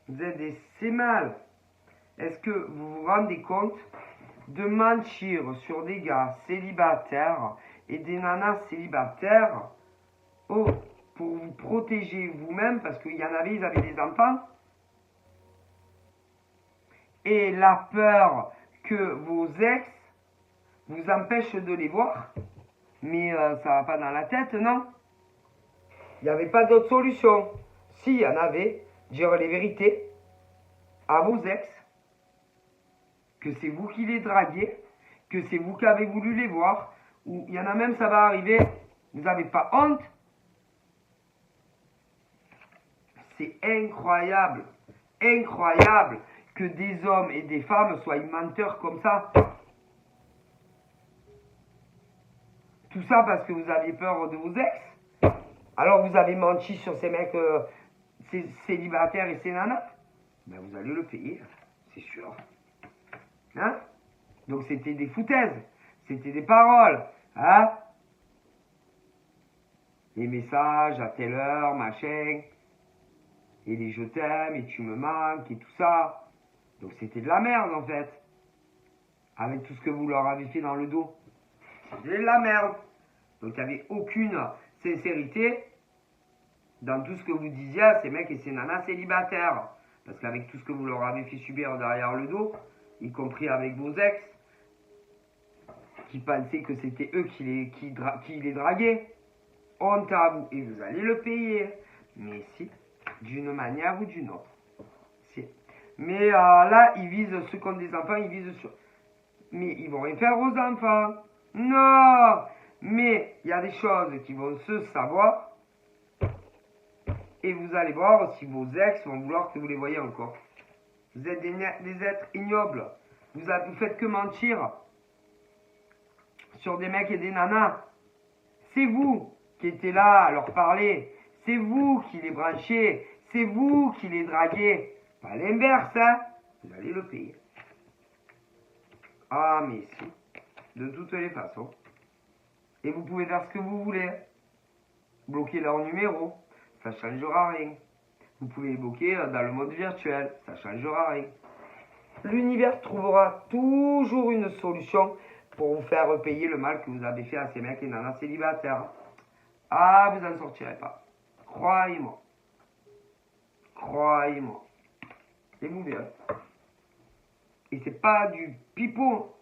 Vous êtes des mal. Est-ce que vous vous rendez compte de mentir sur des gars célibataires et des nanas célibataires pour vous protéger vous-même parce qu'il y en avait, ils avaient des enfants et la peur que vos ex vous empêche de les voir. Mais ça va pas dans la tête, non? Il n'y avait pas d'autre solution. S'il y en avait, dire les vérités à vos ex, que c'est vous qui les draguez, que c'est vous qui avez voulu les voir, ou il y en a même, ça va arriver, vous n'avez pas honte. C'est incroyable, incroyable que des hommes et des femmes soient menteurs comme ça. Tout ça parce que vous aviez peur de vos ex. Alors vous avez menti sur ces mecs célibataires et ces nanas. Ben vous allez le payer, c'est sûr. Hein? Donc c'était des foutaises, c'était des paroles. Hein? Les messages à telle heure, machin. Et les je t'aime et tu me manques et tout ça. Donc c'était de la merde en fait. Avec tout ce que vous leur avez fait dans le dos. C'était de la merde. Donc il n'y avait aucune sincérité dans tout ce que vous disiez à ces mecs et ces nanas célibataires. Parce qu'avec tout ce que vous leur avez fait subir derrière le dos, y compris avec vos ex, qui pensaient que c'était eux qui les draguaient, honte à vous. Et vous allez le payer. Mais si, d'une manière ou d'une autre. Si. Mais là, ils visent ceux qui ont des enfants, ils visent sur... Mais ils vont rien faire aux enfants. Non. Mais il y a des choses qui vont se savoir. Et vous allez voir si vos ex vont vouloir que vous les voyez encore. Vous êtes des êtres ignobles. Vous faites que mentir sur des mecs et des nanas. C'est vous qui étiez là à leur parler. C'est vous qui les branchez. C'est vous qui les draguez. Pas l'inverse, hein. Vous allez le payer. Ah, mais si. De toutes les façons. Et vous pouvez faire ce que vous voulez. Bloquer leur numéro. Ça ne changera rien. Vous pouvez les bloquer dans le mode virtuel. Ça ne changera rien. L'univers trouvera toujours une solution pour vous faire payer le mal que vous avez fait à ces mecs et nanas célibataires. Ah, vous n'en sortirez pas. Croyez-moi. Croyez-moi. Et vous verrez. Et c'est pas du pipeau.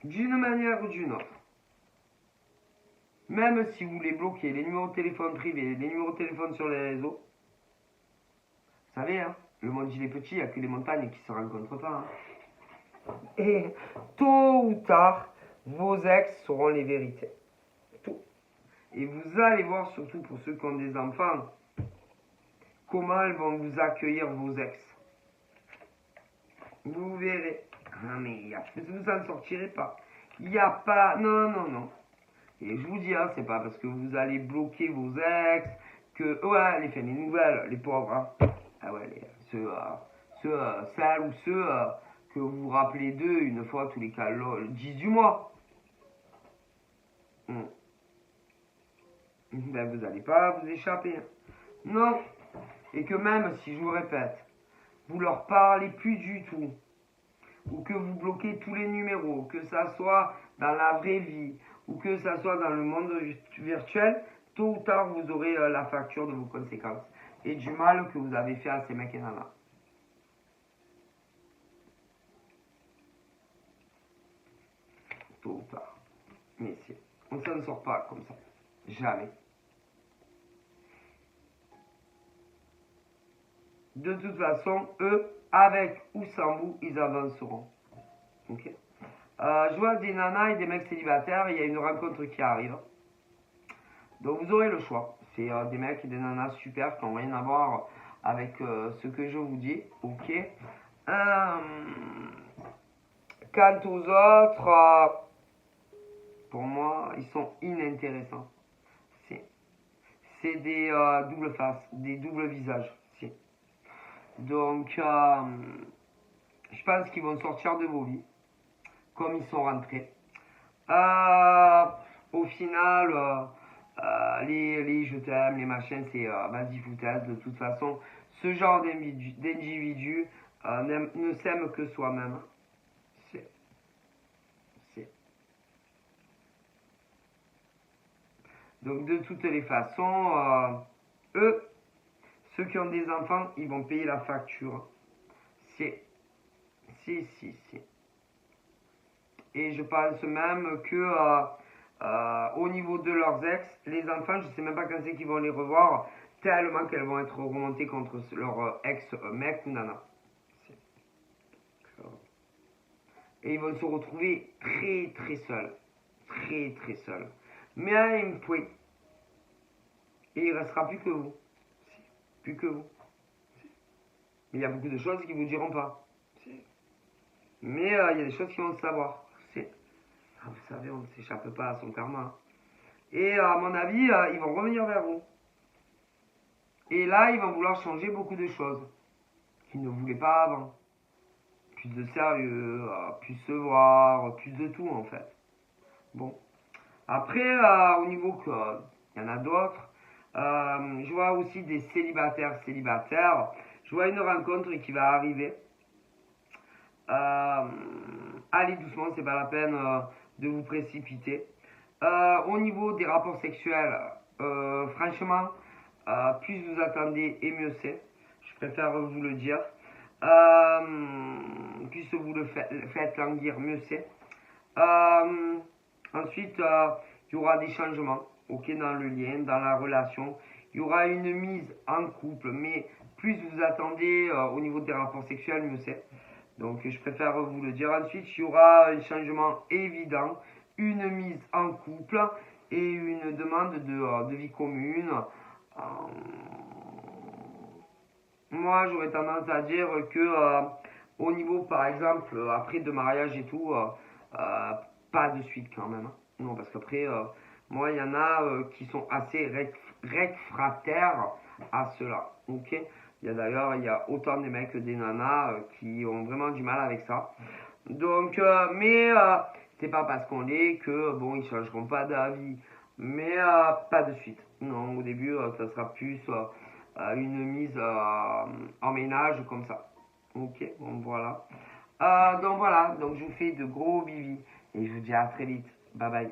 D'une manière ou d'une autre. Même si vous les bloquez, les numéros de téléphone privés, les numéros de téléphone sur les réseaux, vous savez, hein, le monde il est petit, il n'y a que les montagnes qui se rencontrent pas. Hein. Et tôt ou tard, vos ex sauront les vérités. Tout. Et vous allez voir, surtout pour ceux qui ont des enfants, comment elles vont vous accueillir vos ex. Vous verrez. Ah mais vous n'en sortirez pas. Il n'y a pas... Non, non, non. Et je vous dis, hein, c'est pas parce que vous allez bloquer vos ex que... Ouais, les nouvelles, les pauvres. Hein. Ah ouais, celles ou ceux que vous vous rappelez d'eux une fois tous les 10 du mois. Ben, vous n'allez pas vous échapper. Hein. Non. Et que même si, je vous répète, vous leur parlez plus du tout, ou que vous bloquez tous les numéros, que ça soit dans la vraie vie, ou que ça soit dans le monde virtuel, tôt ou tard, vous aurez la facture de vos conséquences et du mal que vous avez fait à ces mecs et nanas. Tôt ou tard. Mais si, on ne s'en sort pas comme ça. Jamais. De toute façon, eux, avec ou sans vous, ils avanceront. Ok. Je vois des nanas et des mecs célibataires, il y a une rencontre qui arrive. Donc vous aurez le choix. C'est des mecs et des nanas super qui n'ont rien à voir avec ce que je vous dis. Ok. Quant aux autres, pour moi, ils sont inintéressants. C'est des doubles faces, des doubles visages. Donc, je pense qu'ils vont sortir de vos vies, comme ils sont rentrés. Au final, les je t'aime, les machins, c'est vas-y foutaise. De toute façon, ce genre d'individu ne s'aime que soi-même. Donc, de toutes les façons, eux ceux qui ont des enfants, ils vont payer la facture. Si. Et je pense même que au niveau de leurs ex, les enfants, je sais même pas quand c'est qu'ils vont les revoir, tellement qu'elles vont être remontées contre leur ex-mec ou nana. Et ils vont se retrouver très seuls. Très seuls. Mais à un point. Et il ne restera plus que vous. Plus que vous. Mais il y a beaucoup de choses qu'ils ne vous diront pas. Mais il y a des choses qu'ils vont savoir. Vous savez, on ne s'échappe pas à son karma. Et à mon avis, ils vont revenir vers vous. Et là, ils vont vouloir changer beaucoup de choses qu'ils ne voulaient pas avant. Plus de sérieux, plus se voir, plus de tout en fait. Bon. Après, au niveau que il y en a d'autres, je vois aussi des célibataires. Je vois une rencontre qui va arriver. Allez doucement, c'est pas la peine de vous précipiter. Au niveau des rapports sexuels, franchement, plus vous attendez et mieux c'est. Je préfère vous le dire. Plus vous le faites languir, mieux c'est. Ensuite, il y aura des changements, ok, dans le lien, dans la relation. Il y aura une mise en couple, mais plus vous attendez au niveau des rapports sexuels, mieux c'est. Donc, je préfère vous le dire. Ensuite, il y aura un changement évident, une mise en couple et une demande de vie commune. Moi, j'aurais tendance à dire que au niveau, par exemple, après de mariage et tout, pas de suite quand même. Non, parce qu'après, moi, il y en a qui sont assez réfractaires à cela. Ok. D'ailleurs, il y a autant des mecs que des nanas qui ont vraiment du mal avec ça. Donc, mais c'est pas parce qu'on l'est que bon, ils changeront pas d'avis. Mais pas de suite. Non, au début, ça sera plus une mise en ménage comme ça. Ok, bon voilà. Donc voilà, donc je vous fais de gros bivis et je vous dis à très vite. Bye bye.